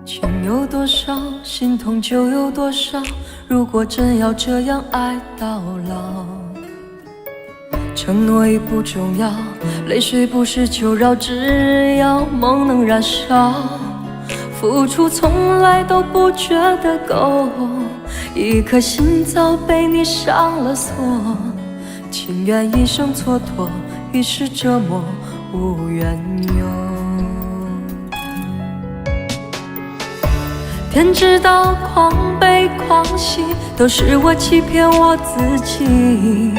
情有多少，心痛就有多少。如果真要这样爱到老，承诺已不重要，泪水不是求饶，只要梦能燃烧。付出从来都不觉得够，一颗心早被你上了锁。情愿一生蹉跎，一世折磨，无缘由。天知道狂悲狂喜，都是我欺骗我自己。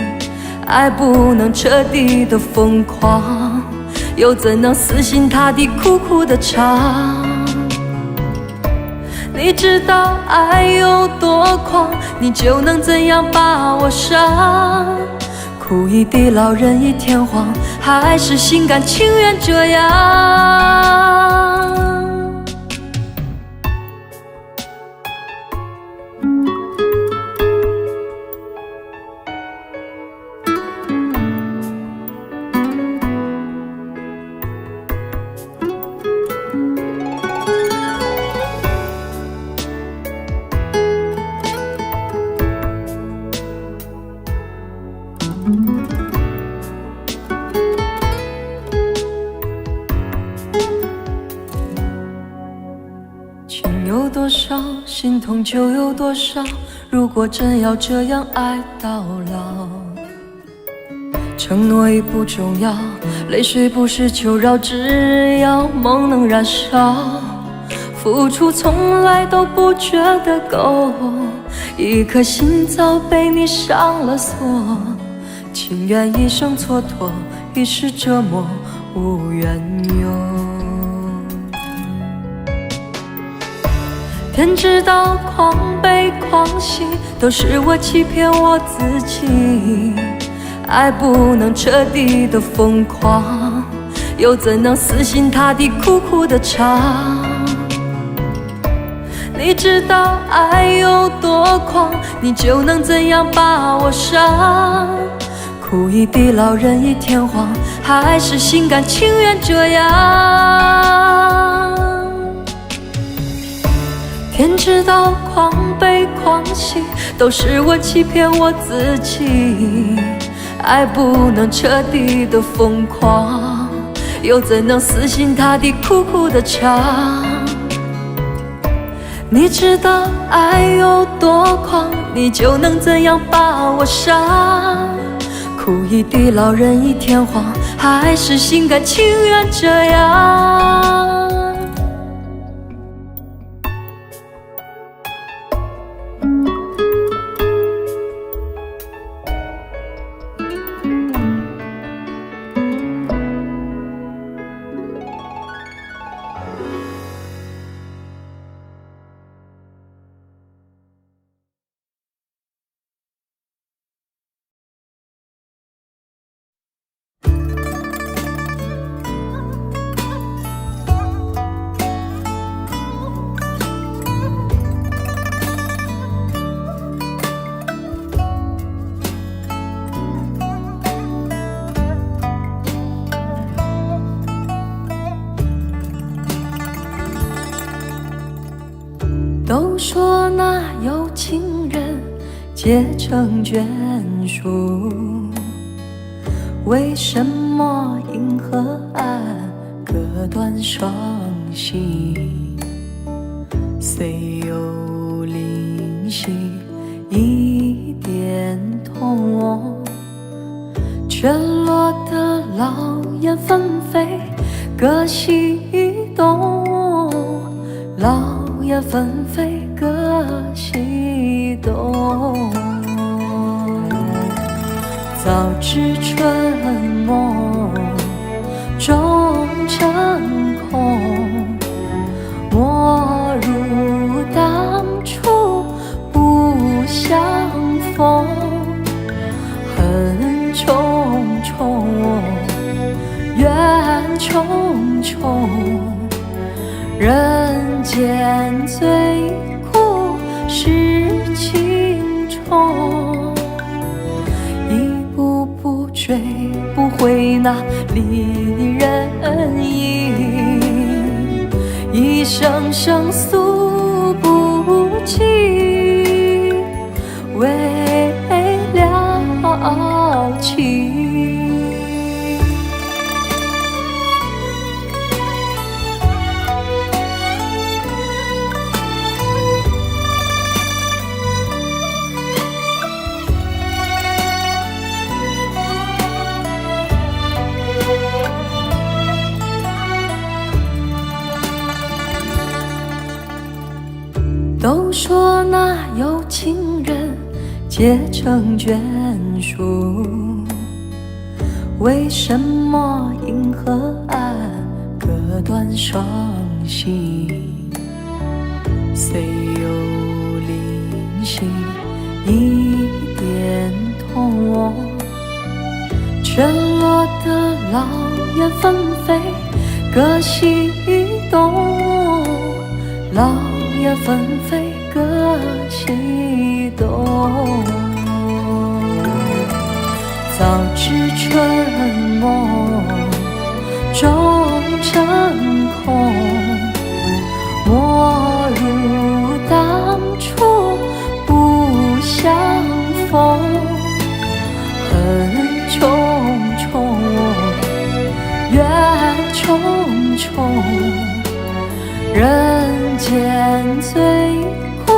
爱不能彻底的疯狂，又怎能死心塌地苦苦的唱？你知道爱有多狂，你就能怎样把我伤？哭一地老人一天荒，还是心甘情愿这样？心痛就有多少。如果真要这样爱到老，承诺已不重要，泪水不是求饶，只要梦能燃烧。付出从来都不觉得够，一颗心早被你上了锁，情愿一生蹉跎，一世折磨，无缘由。天知道狂悲狂喜都是我欺骗我自己，爱不能彻底的疯狂，又怎能死心塌地苦苦的唱？你知道爱有多狂，你就能怎样把我伤？哭一地老人一天荒，还是心甘情愿这样？天知道狂悲狂喜都是我欺骗我自己，爱不能彻底的疯狂，又怎能死心塌地苦苦的唱？你知道爱有多狂，你就能怎样把我伤？哭一地老人一天荒，还是心甘情愿这样？都说那有情人结成眷属，为什么银河岸割断双膝？虽有灵犀一点通，却落得老燕纷飞，各西东。老叶纷飞，各西东。早知春梦终成空，莫如当初不相逢。恨重重，怨重重，人间最苦是情重，一步步追不回那离人影，一声声诉不尽，为了情。都说那有情人结成眷属，为什么银河岸割断双膝？虽有灵犀一点通，却落得老燕纷飞，各西东。老叶纷飞，各西东。早知春梦终成空，莫如当初不相逢。恨重重，怨重重，人间最苦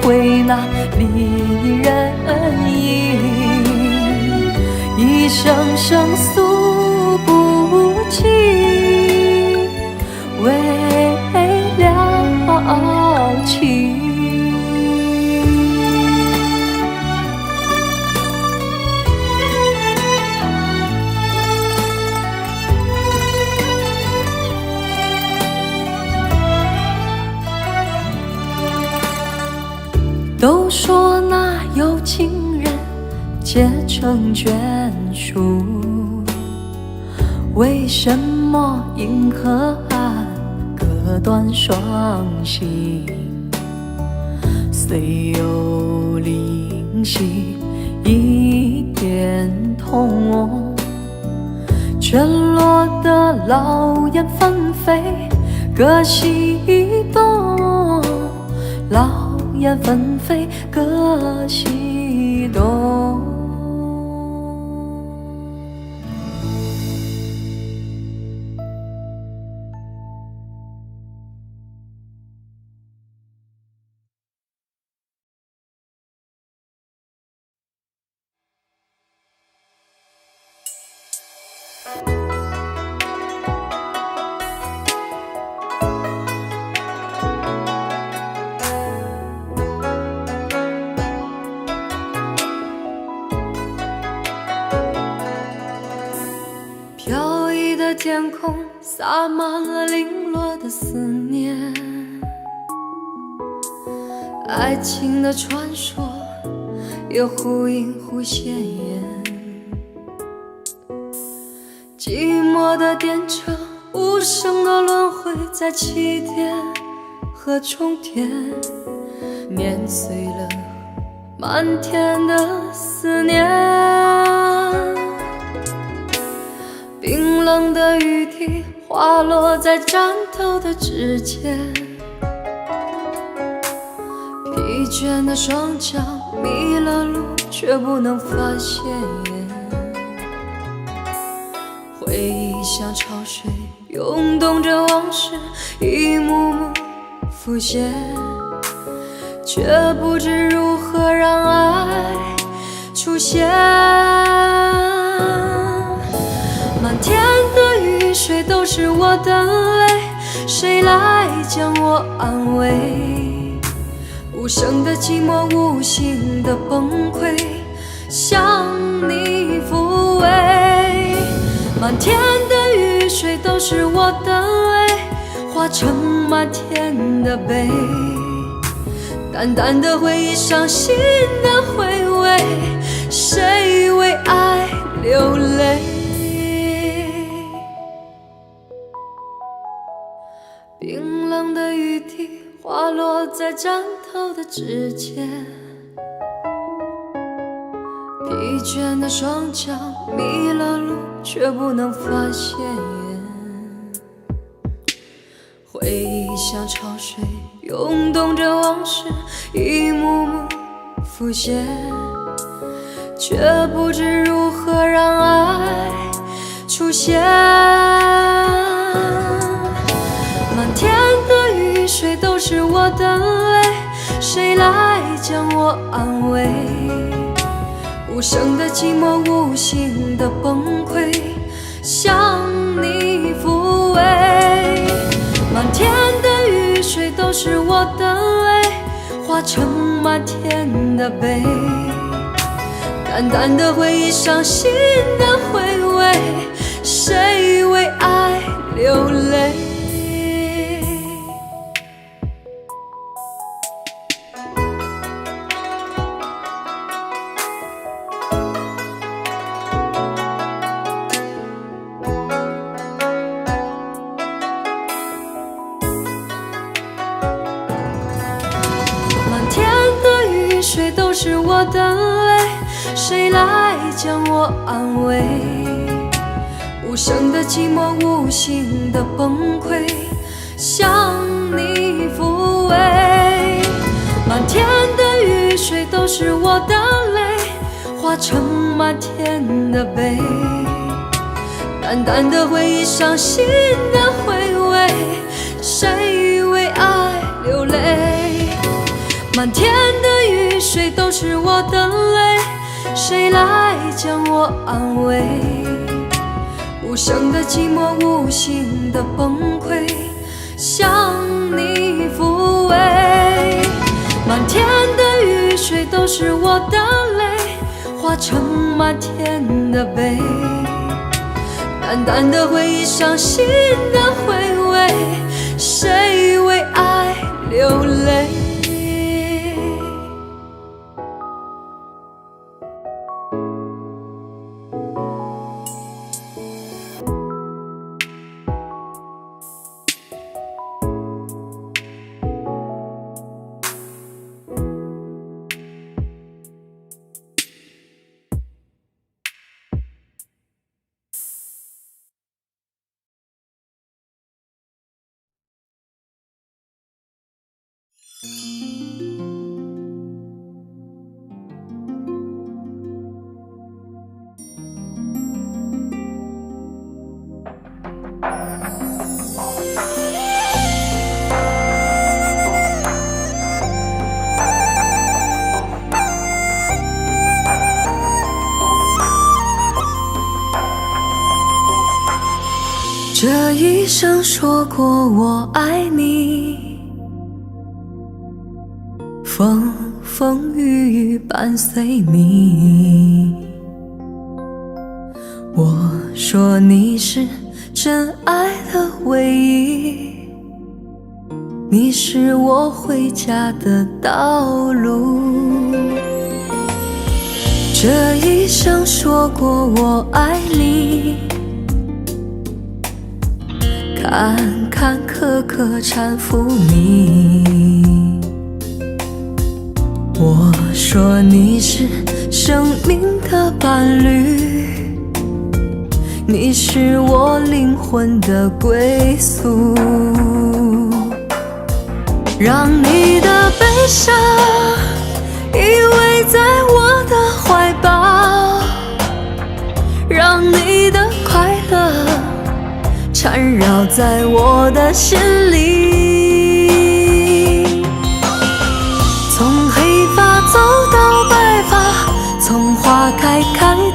会哪里人影，一声声诉不尽，为了情。都说那有情人结成眷属，为什么银河岸割断双星？虽有灵犀一点通，却落得老燕纷飞，各西东。老燕纷飞，各西东。飘逸的天空洒满了零落的思念，爱情的传说也忽隐忽现眼，寂寞的电车无声的轮回在起点和终点，碾碎了漫天的思念。冰冷的雨滴滑落在站头的指尖，疲倦的双脚迷了路却不能发现，回忆像潮水涌动着往事一幕幕浮现，却不知如何让爱出现。满天的雨水都是我的泪，谁来将我安慰？无声的寂寞，无形的崩溃，向你抚慰。满天的雨水都是我的泪，化成满天的悲。淡淡的回忆，伤心的回味，谁为爱流泪？冰冷的雨滴滑落在站头的指尖，疲倦的双脚迷了路却不能发现，回忆像潮水涌动着往事一幕幕浮现，却不知如何让爱出现。满天的雨水都是我的泪，谁来将我安慰？无声的寂寞，无形的崩溃，向你抚慰。满天的雨水都是我的泪，化成满天的悲。淡淡的回忆，伤心的回味，谁为爱流泪？水都是我的泪，谁来将我安慰？无声的寂寞，无形的崩溃，向你抚慰。满天的雨水都是我的泪，化成满天的悲。淡淡的回忆，伤心的回味，谁为爱流泪？满满天的雨水都是我的泪，谁来将我安慰？无声的寂寞，无形的崩溃，向你抚慰。满天的雨水都是我的泪，化成满天的悲。淡淡的回忆，伤心的回味，谁为爱流泪？这一生说过我爱你，风风雨雨伴随你。我说你是真爱的唯一，你是我回家的道路。这一生说过我爱你，坎坎坷坷搀扶你。我说你是生命的伴侣，你是我灵魂的归宿。让你的悲伤依偎在我的怀抱，让你的快乐缠绕在我的心里。从黑发走到白发，从花开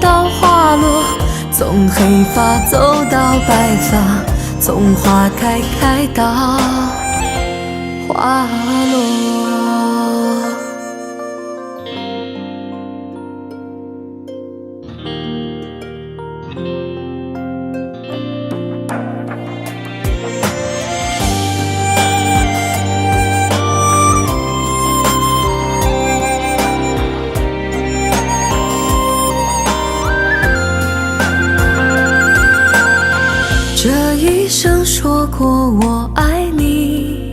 到花落，从黑发走到白发，从花开到花落。这一生说过我爱你，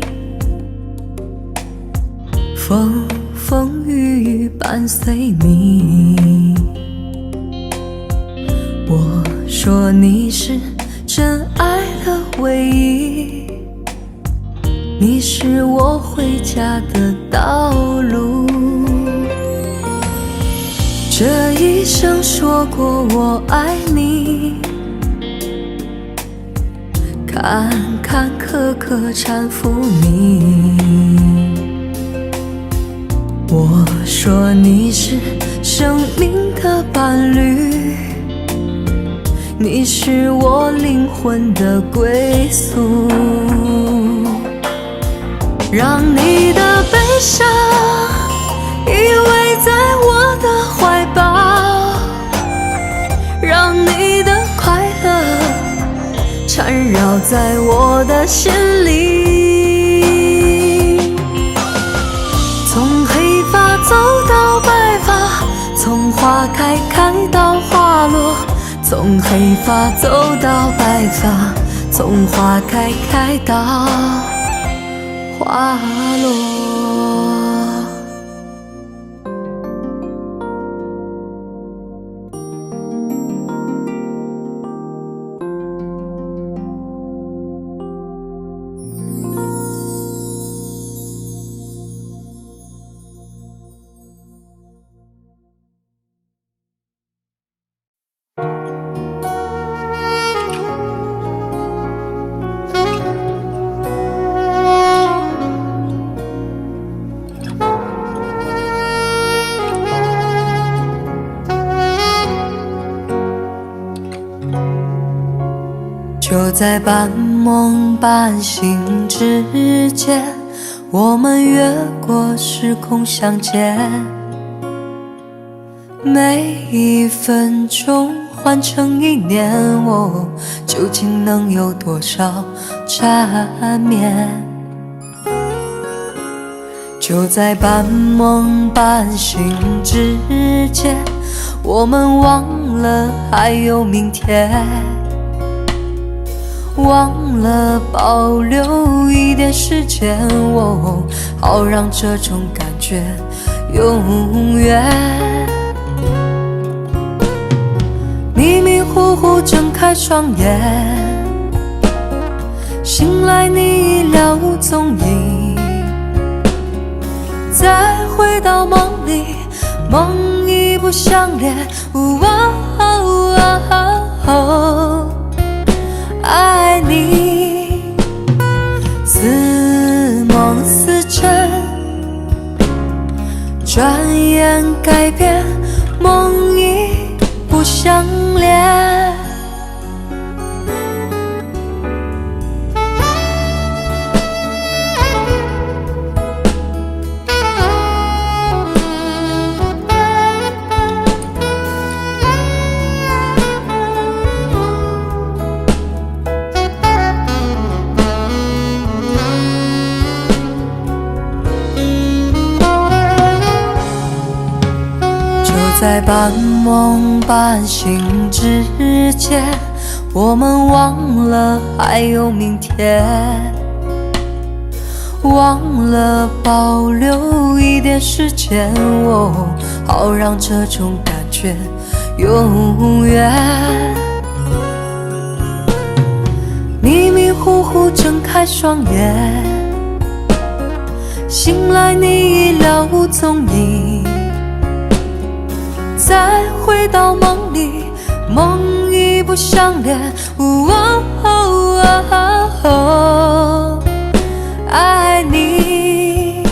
风风雨雨伴随你。我说你是真爱的唯一，你是我回家的道路。这一生说过我爱你，坎坎坷坷搀扶你。我说你是生命的伴侣，你是我灵魂的归宿。让你的悲伤依偎在我的怀抱，让你的快乐缠绕在我的心里。从黑发走到白发，从花开到花落，从黑发走到白发，从花开到花落。在半梦半醒之间，我们越过时空相见，每一分钟换成一年，究竟能有多少缠绵？就在半梦半醒之间，我们忘了还有明天，忘了保留一点时间，好让这种感觉永远。迷迷糊糊睁开双眼，醒来你已了无踪影，再回到梦里，梦已不相连。爱你似梦似真，转眼改变，梦已不相连。在半梦半醒之间，我们忘了还有明天，忘了保留一点时间，好让这种感觉永远。迷迷糊糊睁开双眼，醒来你已了无踪影，再回到梦里，梦已不相连。爱你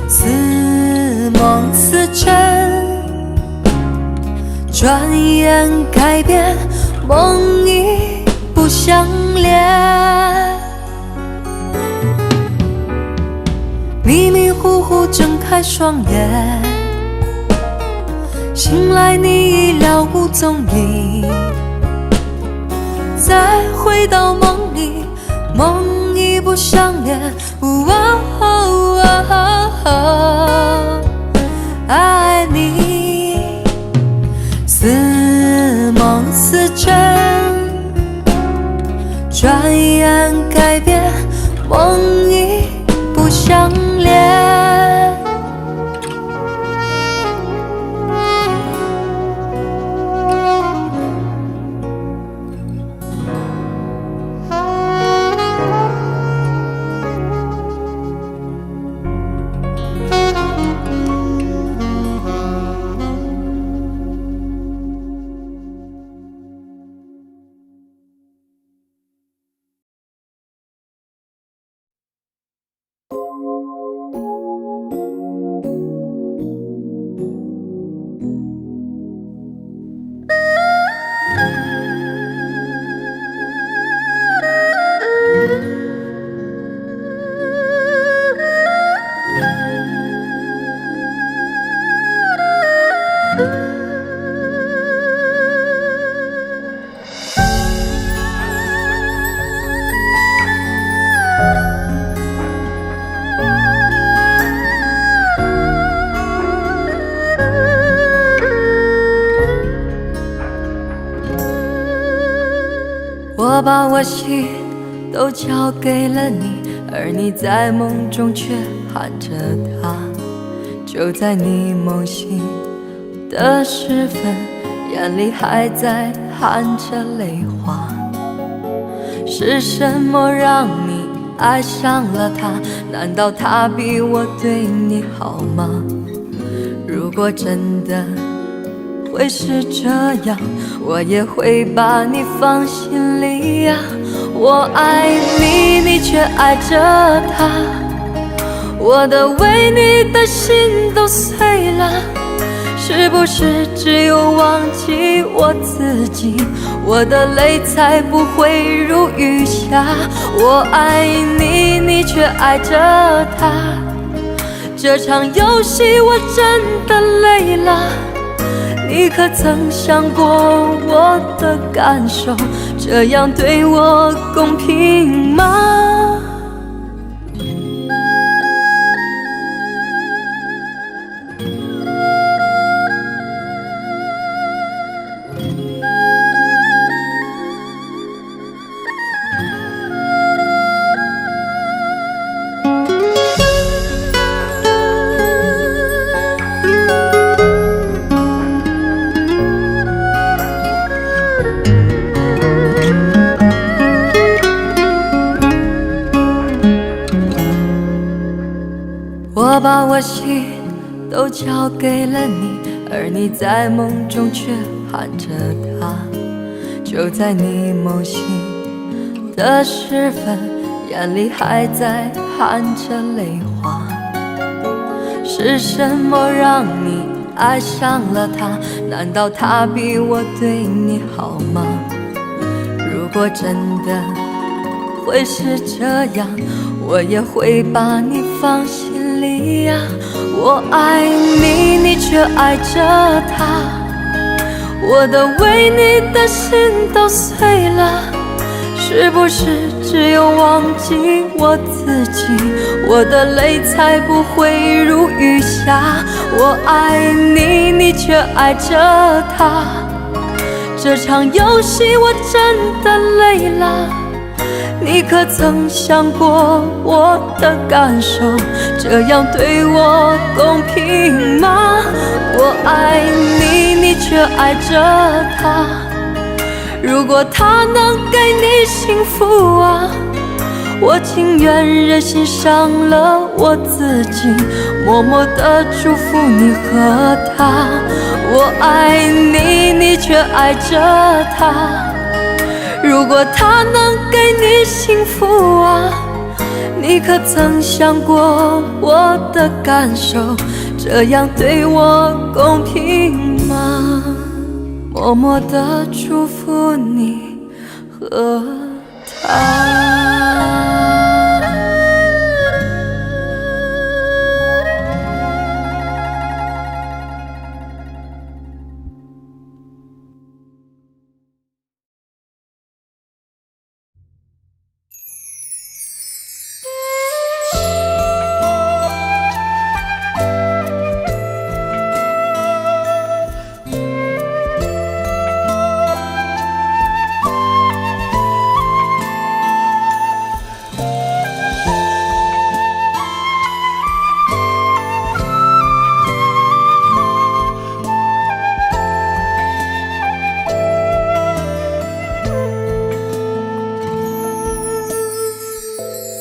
似梦似真，转眼改变，梦已不相连。迷迷糊糊睁开双眼，醒来你已了无踪影，再回到梦里，梦已不相连。爱你似梦似真，转眼改变，梦已不相连。我把我心都交给了你，而你在梦中却喊着他。就在你梦醒的时分，眼里还在含着泪花。是什么让你爱上了他？难道他比我对你好吗？如果真的会是这样，我也会把你放心里呀。我爱你，你却爱着他，我的为你的心都碎了。是不是只有忘记我自己，我的泪才不会如雨下？我爱你，你却爱着他，这场游戏我真的累了。你可曾想过我的感受？这样对我公平吗？我把我心都交给了你，而你在梦中却喊着他。就在你梦醒的时分，眼里还在含着泪花。是什么让你爱上了他？难道他比我对你好吗？如果真的会是这样，我也会把你放心里呀。我爱你，你却爱着他，我的为你的心都碎了。是不是只有忘记我自己，我的泪才不会如雨下？我爱你，你却爱着他，这场游戏我真的累了。你可曾想过我的感受？这样对我公平吗？我爱你，你却爱着他，如果他能给你幸福啊，我情愿任性伤了我自己，默默地祝福你和他。我爱你，你却爱着他，如果他能给你幸福啊，你可曾想过我的感受？这样对我公平吗？默默地祝福你和他。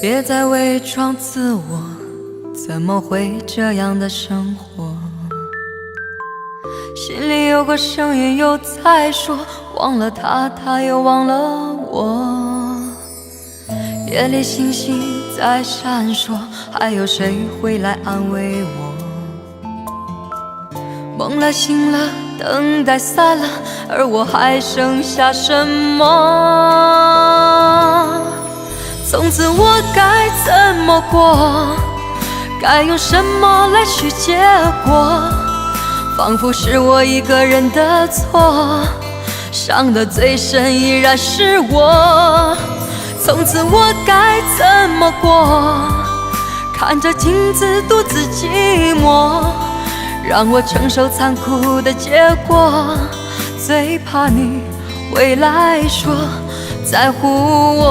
别再伪装自我，怎么会这样的生活？心里有个声音又在说，忘了他，他又忘了我。夜里星星在闪烁，还有谁会来安慰我？梦了醒了，等待散了，而我还剩下什么？从此我该怎么过？该用什么来去结果？仿佛是我一个人的错，伤得最深依然是我。从此我该怎么过？看着镜子独自寂寞，让我承受残酷的结果。最怕你未来说在乎我。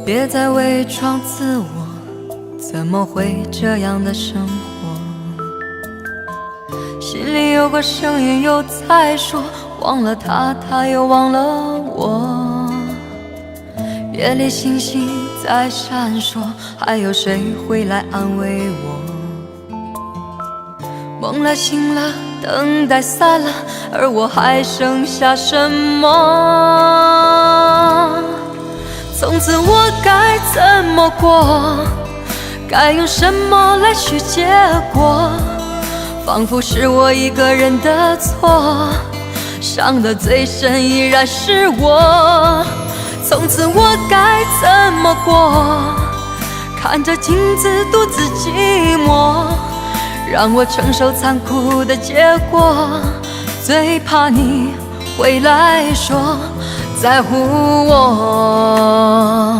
别再伪装自我，怎么会这样的生活？心里有个声音又在说，忘了他，他又忘了我。夜里星星在闪烁，还有谁会来安慰我？梦了醒了，等待散了，而我还剩下什么？从此我该怎么过？该用什么来去结果？仿佛是我一个人的错，伤得最深依然是我。从此我该怎么过？看着镜子独自寂寞，让我承受残酷的结果。最怕你回来说在乎我。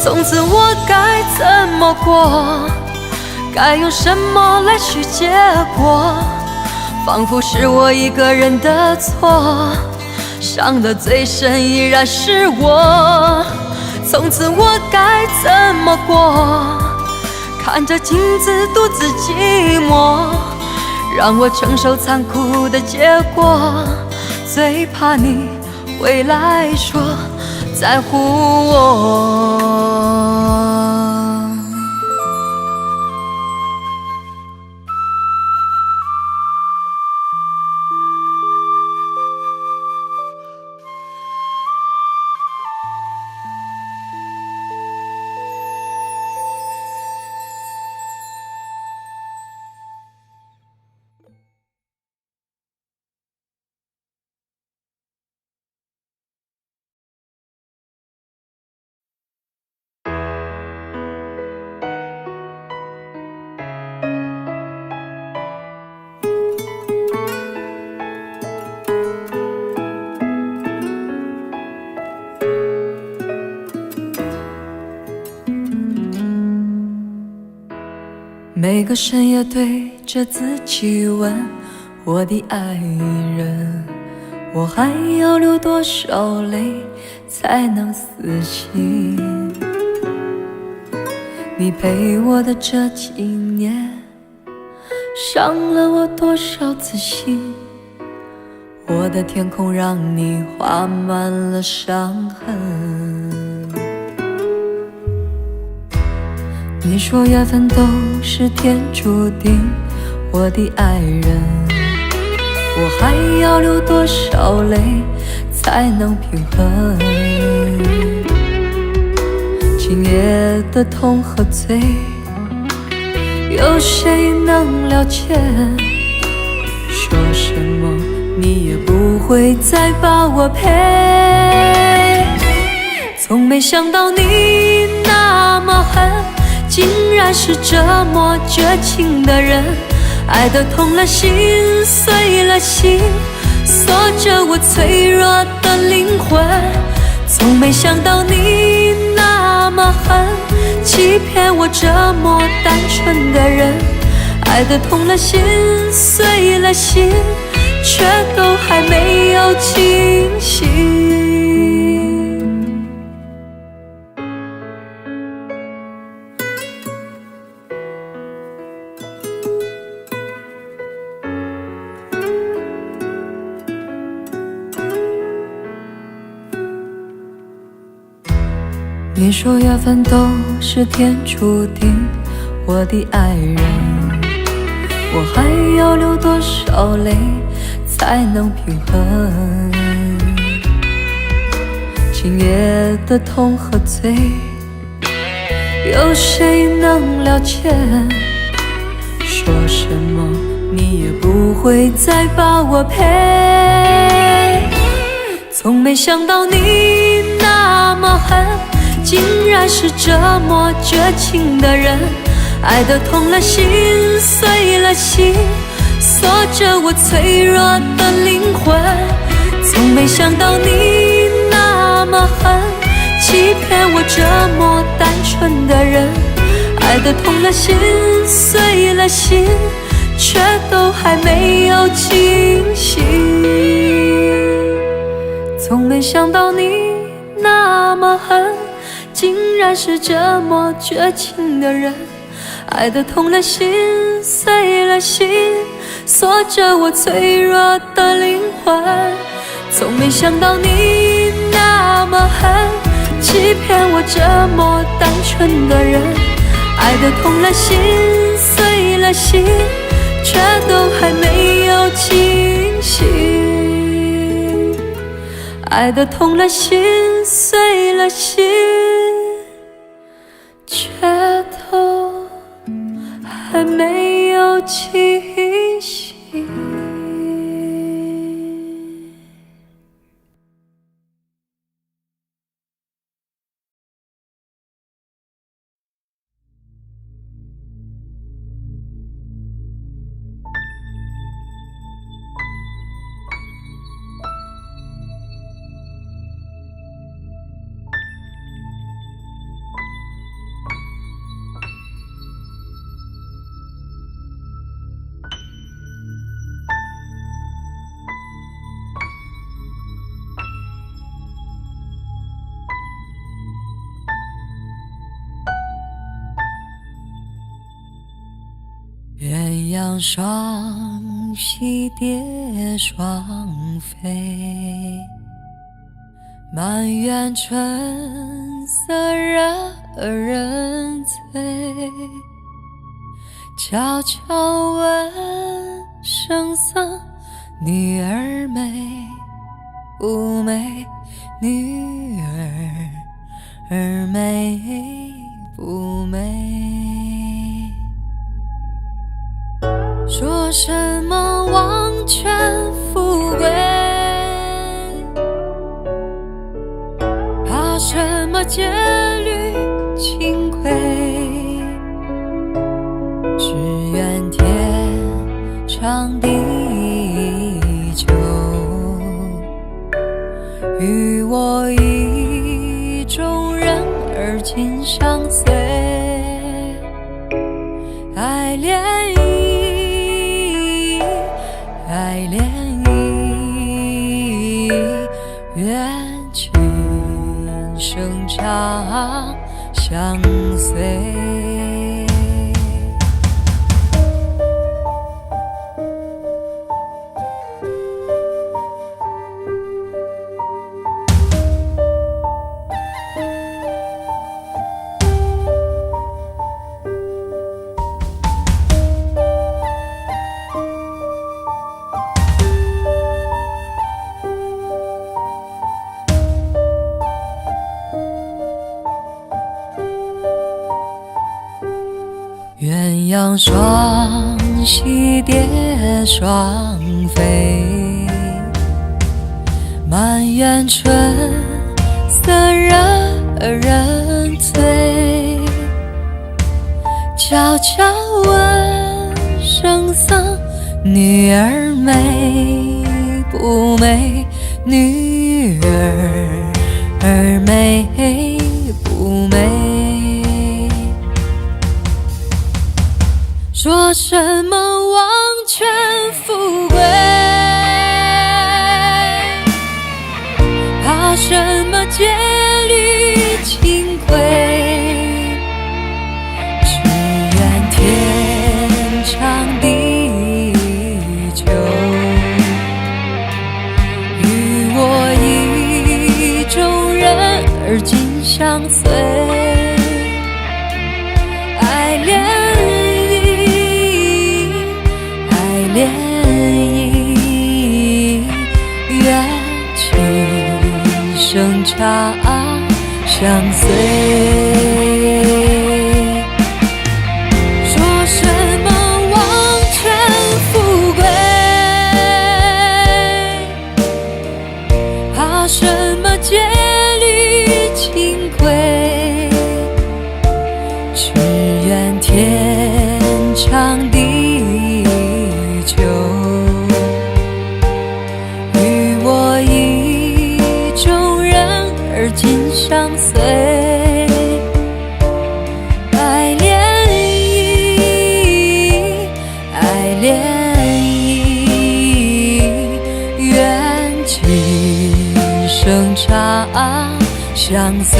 从此我该怎么过？该用什么来去结果？仿佛是我一个人的错，伤得最深依然是我。从此我该怎么过？看着镜子独自寂寞，让我承受残酷的结果。最怕你回来说在乎我。每个深夜对着自己问，我的爱人，我还要流多少泪才能死心？你陪我的这几年，伤了我多少次心？我的天空让你画满了伤痕。你说缘分都是天注定，我的爱人，我还要流多少泪才能平衡？今夜的痛和醉，有谁能了解？说什么你也不会再把我陪。从没想到你那么狠，竟然是这么绝情的人，爱得痛了心，碎了心，锁着我脆弱的灵魂。从没想到你那么狠，欺骗我这么单纯的人，爱得痛了心，碎了心，却都还没有清醒。你说缘分都是天注定，我的爱人，我还要流多少泪才能平衡？今夜的痛和醉，有谁能了解？说什么你也不会再把我陪。从没想到你那么狠，竟然是这么绝情的人，爱得痛了心，碎了心，锁着我脆弱的灵魂。从没想到你那么狠，欺骗我这么单纯的人，爱得痛了心，碎了心，却都还没有清醒。从没想到你那么狠，竟然是这么绝情的人，爱得痛了心，碎了心，锁着我脆弱的灵魂。从没想到你那么狠，欺骗我这么单纯的人。爱得痛了心，碎了心，却都还没有清醒。爱得痛了心，碎了心，却都还没有清醒。鸳鸯双栖蝶双飞，满园春色惹人醉。悄悄问圣僧，女儿美不美？女儿美不美？说什么王权富贵，怕什么戒律清规？只愿天长地久，与我意中人而今相随。爱恋爱恋意，愿今生长相随。鸳鸯双栖蝶双飞，满园春色惹人醉。悄悄问圣僧，女儿美不美？女儿美不美？说什么王权富贵，怕什么戒律清规？只愿天长地久，与我意中人而今相随。爱恋恋意，愿今生长相随。说什么王权富贵，怕什么戒律清规？只愿天长地久，与我意中人而今相随。爱恋意，爱恋意，愿今生长相随。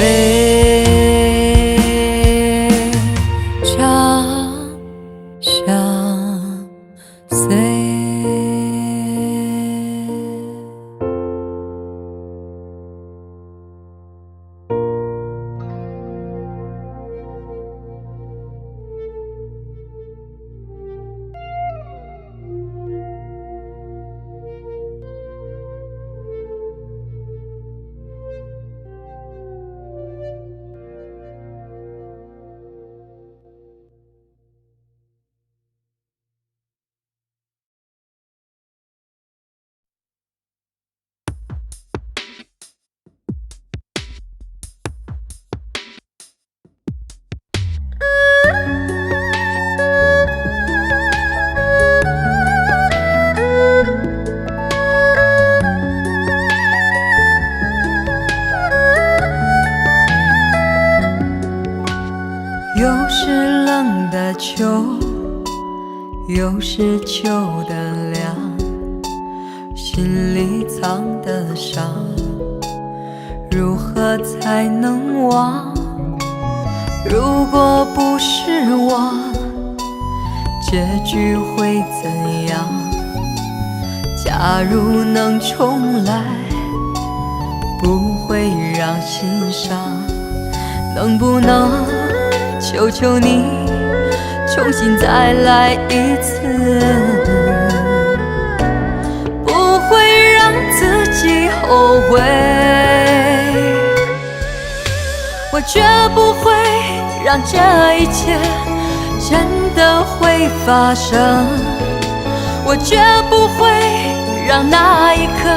是冷的秋，又是秋的凉，心里藏的伤，如何才能忘？如果不是我，结局会怎样？假如能重来，不会让心伤。能不能求求你重新再来一次，不会让自己后悔。我绝不会让这一切真的会发生，我绝不会让那一刻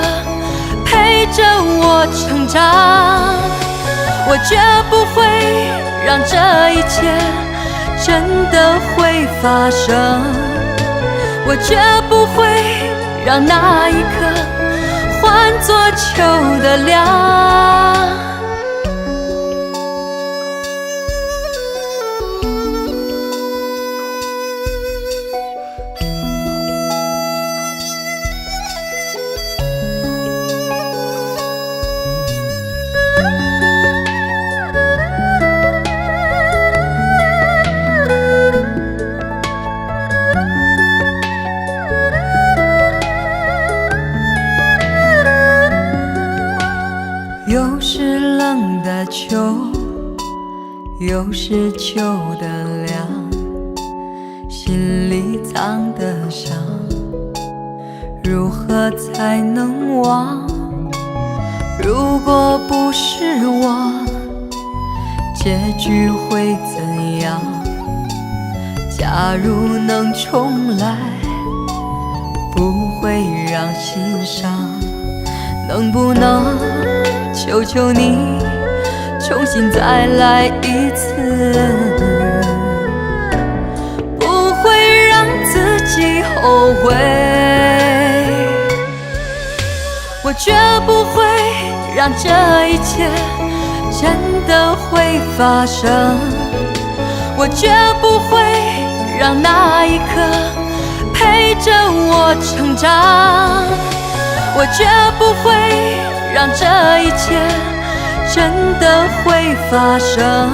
陪着我成长，我绝不会让这一切真的会发生，我绝不会让那一刻换作秋的凉。又是冷的秋，又是秋的凉，心里藏的伤，如何才能忘？如果不是我，结局会怎样？假如能重来，不会让心伤。能不能求求你重新再来一次，不会让自己后悔。我绝不会让这一切真的会发生，我绝不会让那一刻陪着我成长，我绝不会让这一切真的会发生，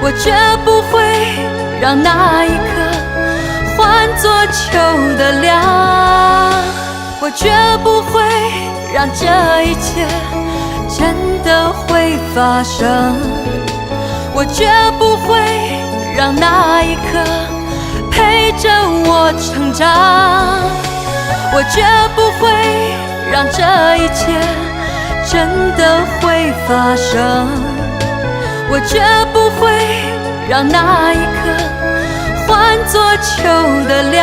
我绝不会让那一刻换作秋的凉，我绝不会让这一切真的会发生，我绝不会让那一刻陪着我成长，我绝不会让这一切真的会发生，我绝不会让那一刻换作秋的凉。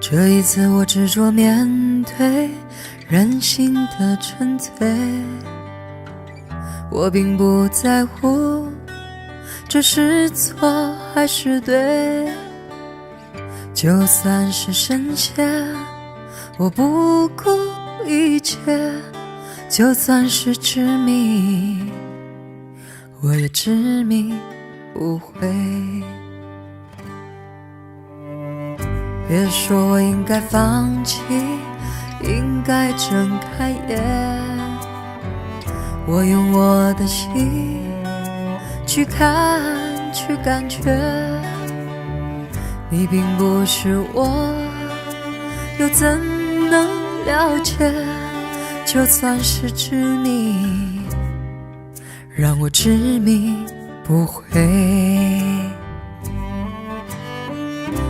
这一次我执着面对人性的纯粹，我并不在乎这是错还是对，就算是深陷我不顾一切，就算是执迷我也执迷不悔。别说我应该放弃，应该睁开眼，我用我的心去看，去感觉。你并不是我，又怎能了解？就算是执迷，让我执迷不悔。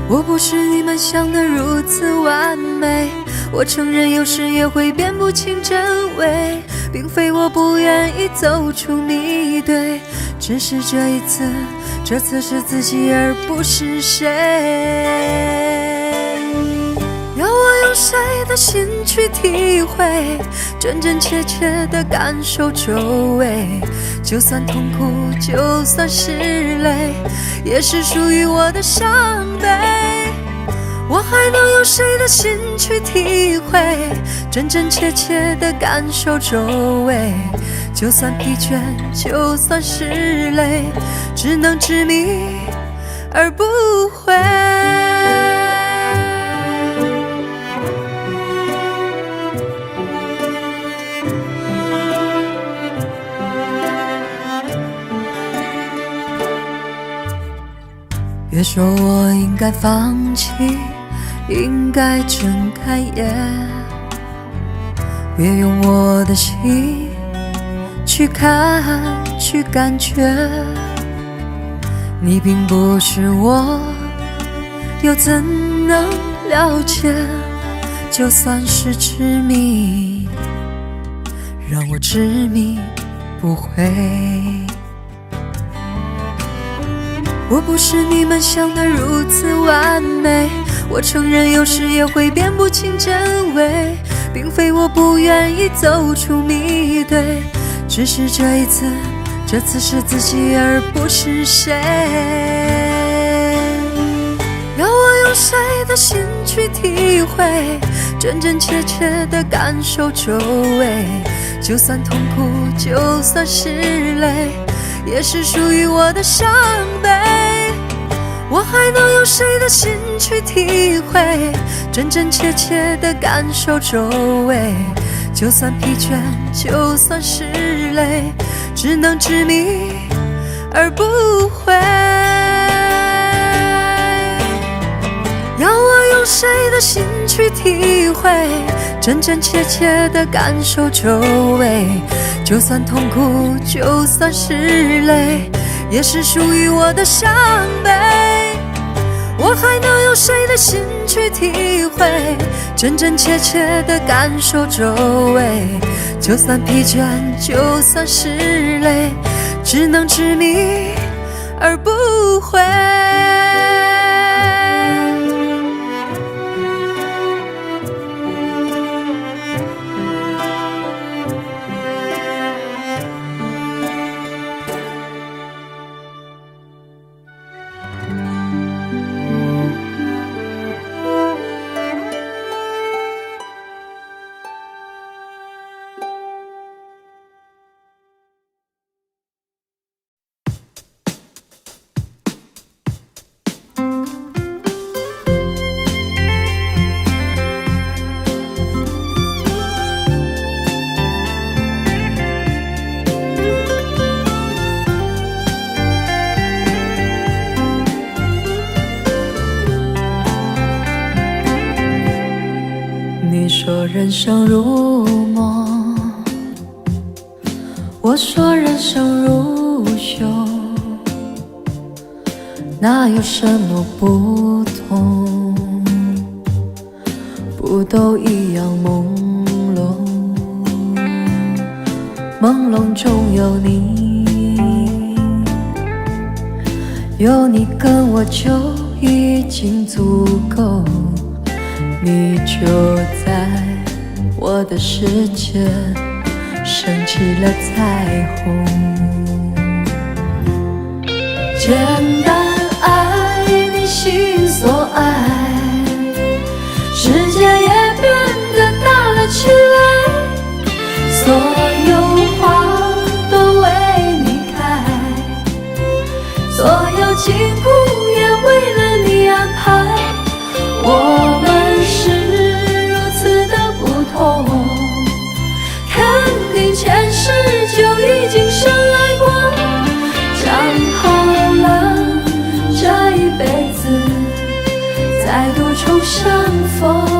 我不是你们想的如此完美，我承认有时也会辨不清真伪，并非我不愿意走出迷堆，只是这一次，这次是自己而不是谁。要我用谁的心去体会，真真切切的感受周围，就算痛苦，就算是泪，也是属于我的伤悲。我还能用谁的心去体会，真真切切的感受周围，就算疲倦，就算是累，只能执迷而不悔。别说我应该放弃，应该睁开眼，别用我的心去看，去感觉。你并不是我，又怎能了解？就算是执迷，让我执迷不悔。我不是你们想的如此完美，我承认有时也会辨不清真伪，并非我不愿意走出迷堆，只是这一次，这次是自己而不是谁。要我用谁的心去体会，真真切切的感受周围，就算痛苦，就算是泪，也是属于我的伤悲。我还能用谁的心去体会，真真切切的感受周围，就算疲倦，就算是累，只能执迷而不悔。要我用谁的心去体会，真真切切的感受周围，就算痛苦，就算是累，也是属于我的伤悲。我还能用谁的心去体会，真真切切的感受周围，就算疲倦，就算是累，只能执迷而不悔。你说人生如梦，我说人生如秀，哪有什么不同？不都一样朦胧？朦胧中有你，有你跟我就已经足够。你就在我的世界升起了彩虹，简单爱你心所爱，世界也变得大了起来，所有花都为你开，所有景物也为了你安排，我们是如此的不同，肯定前世就已经深爱过，将不相逢。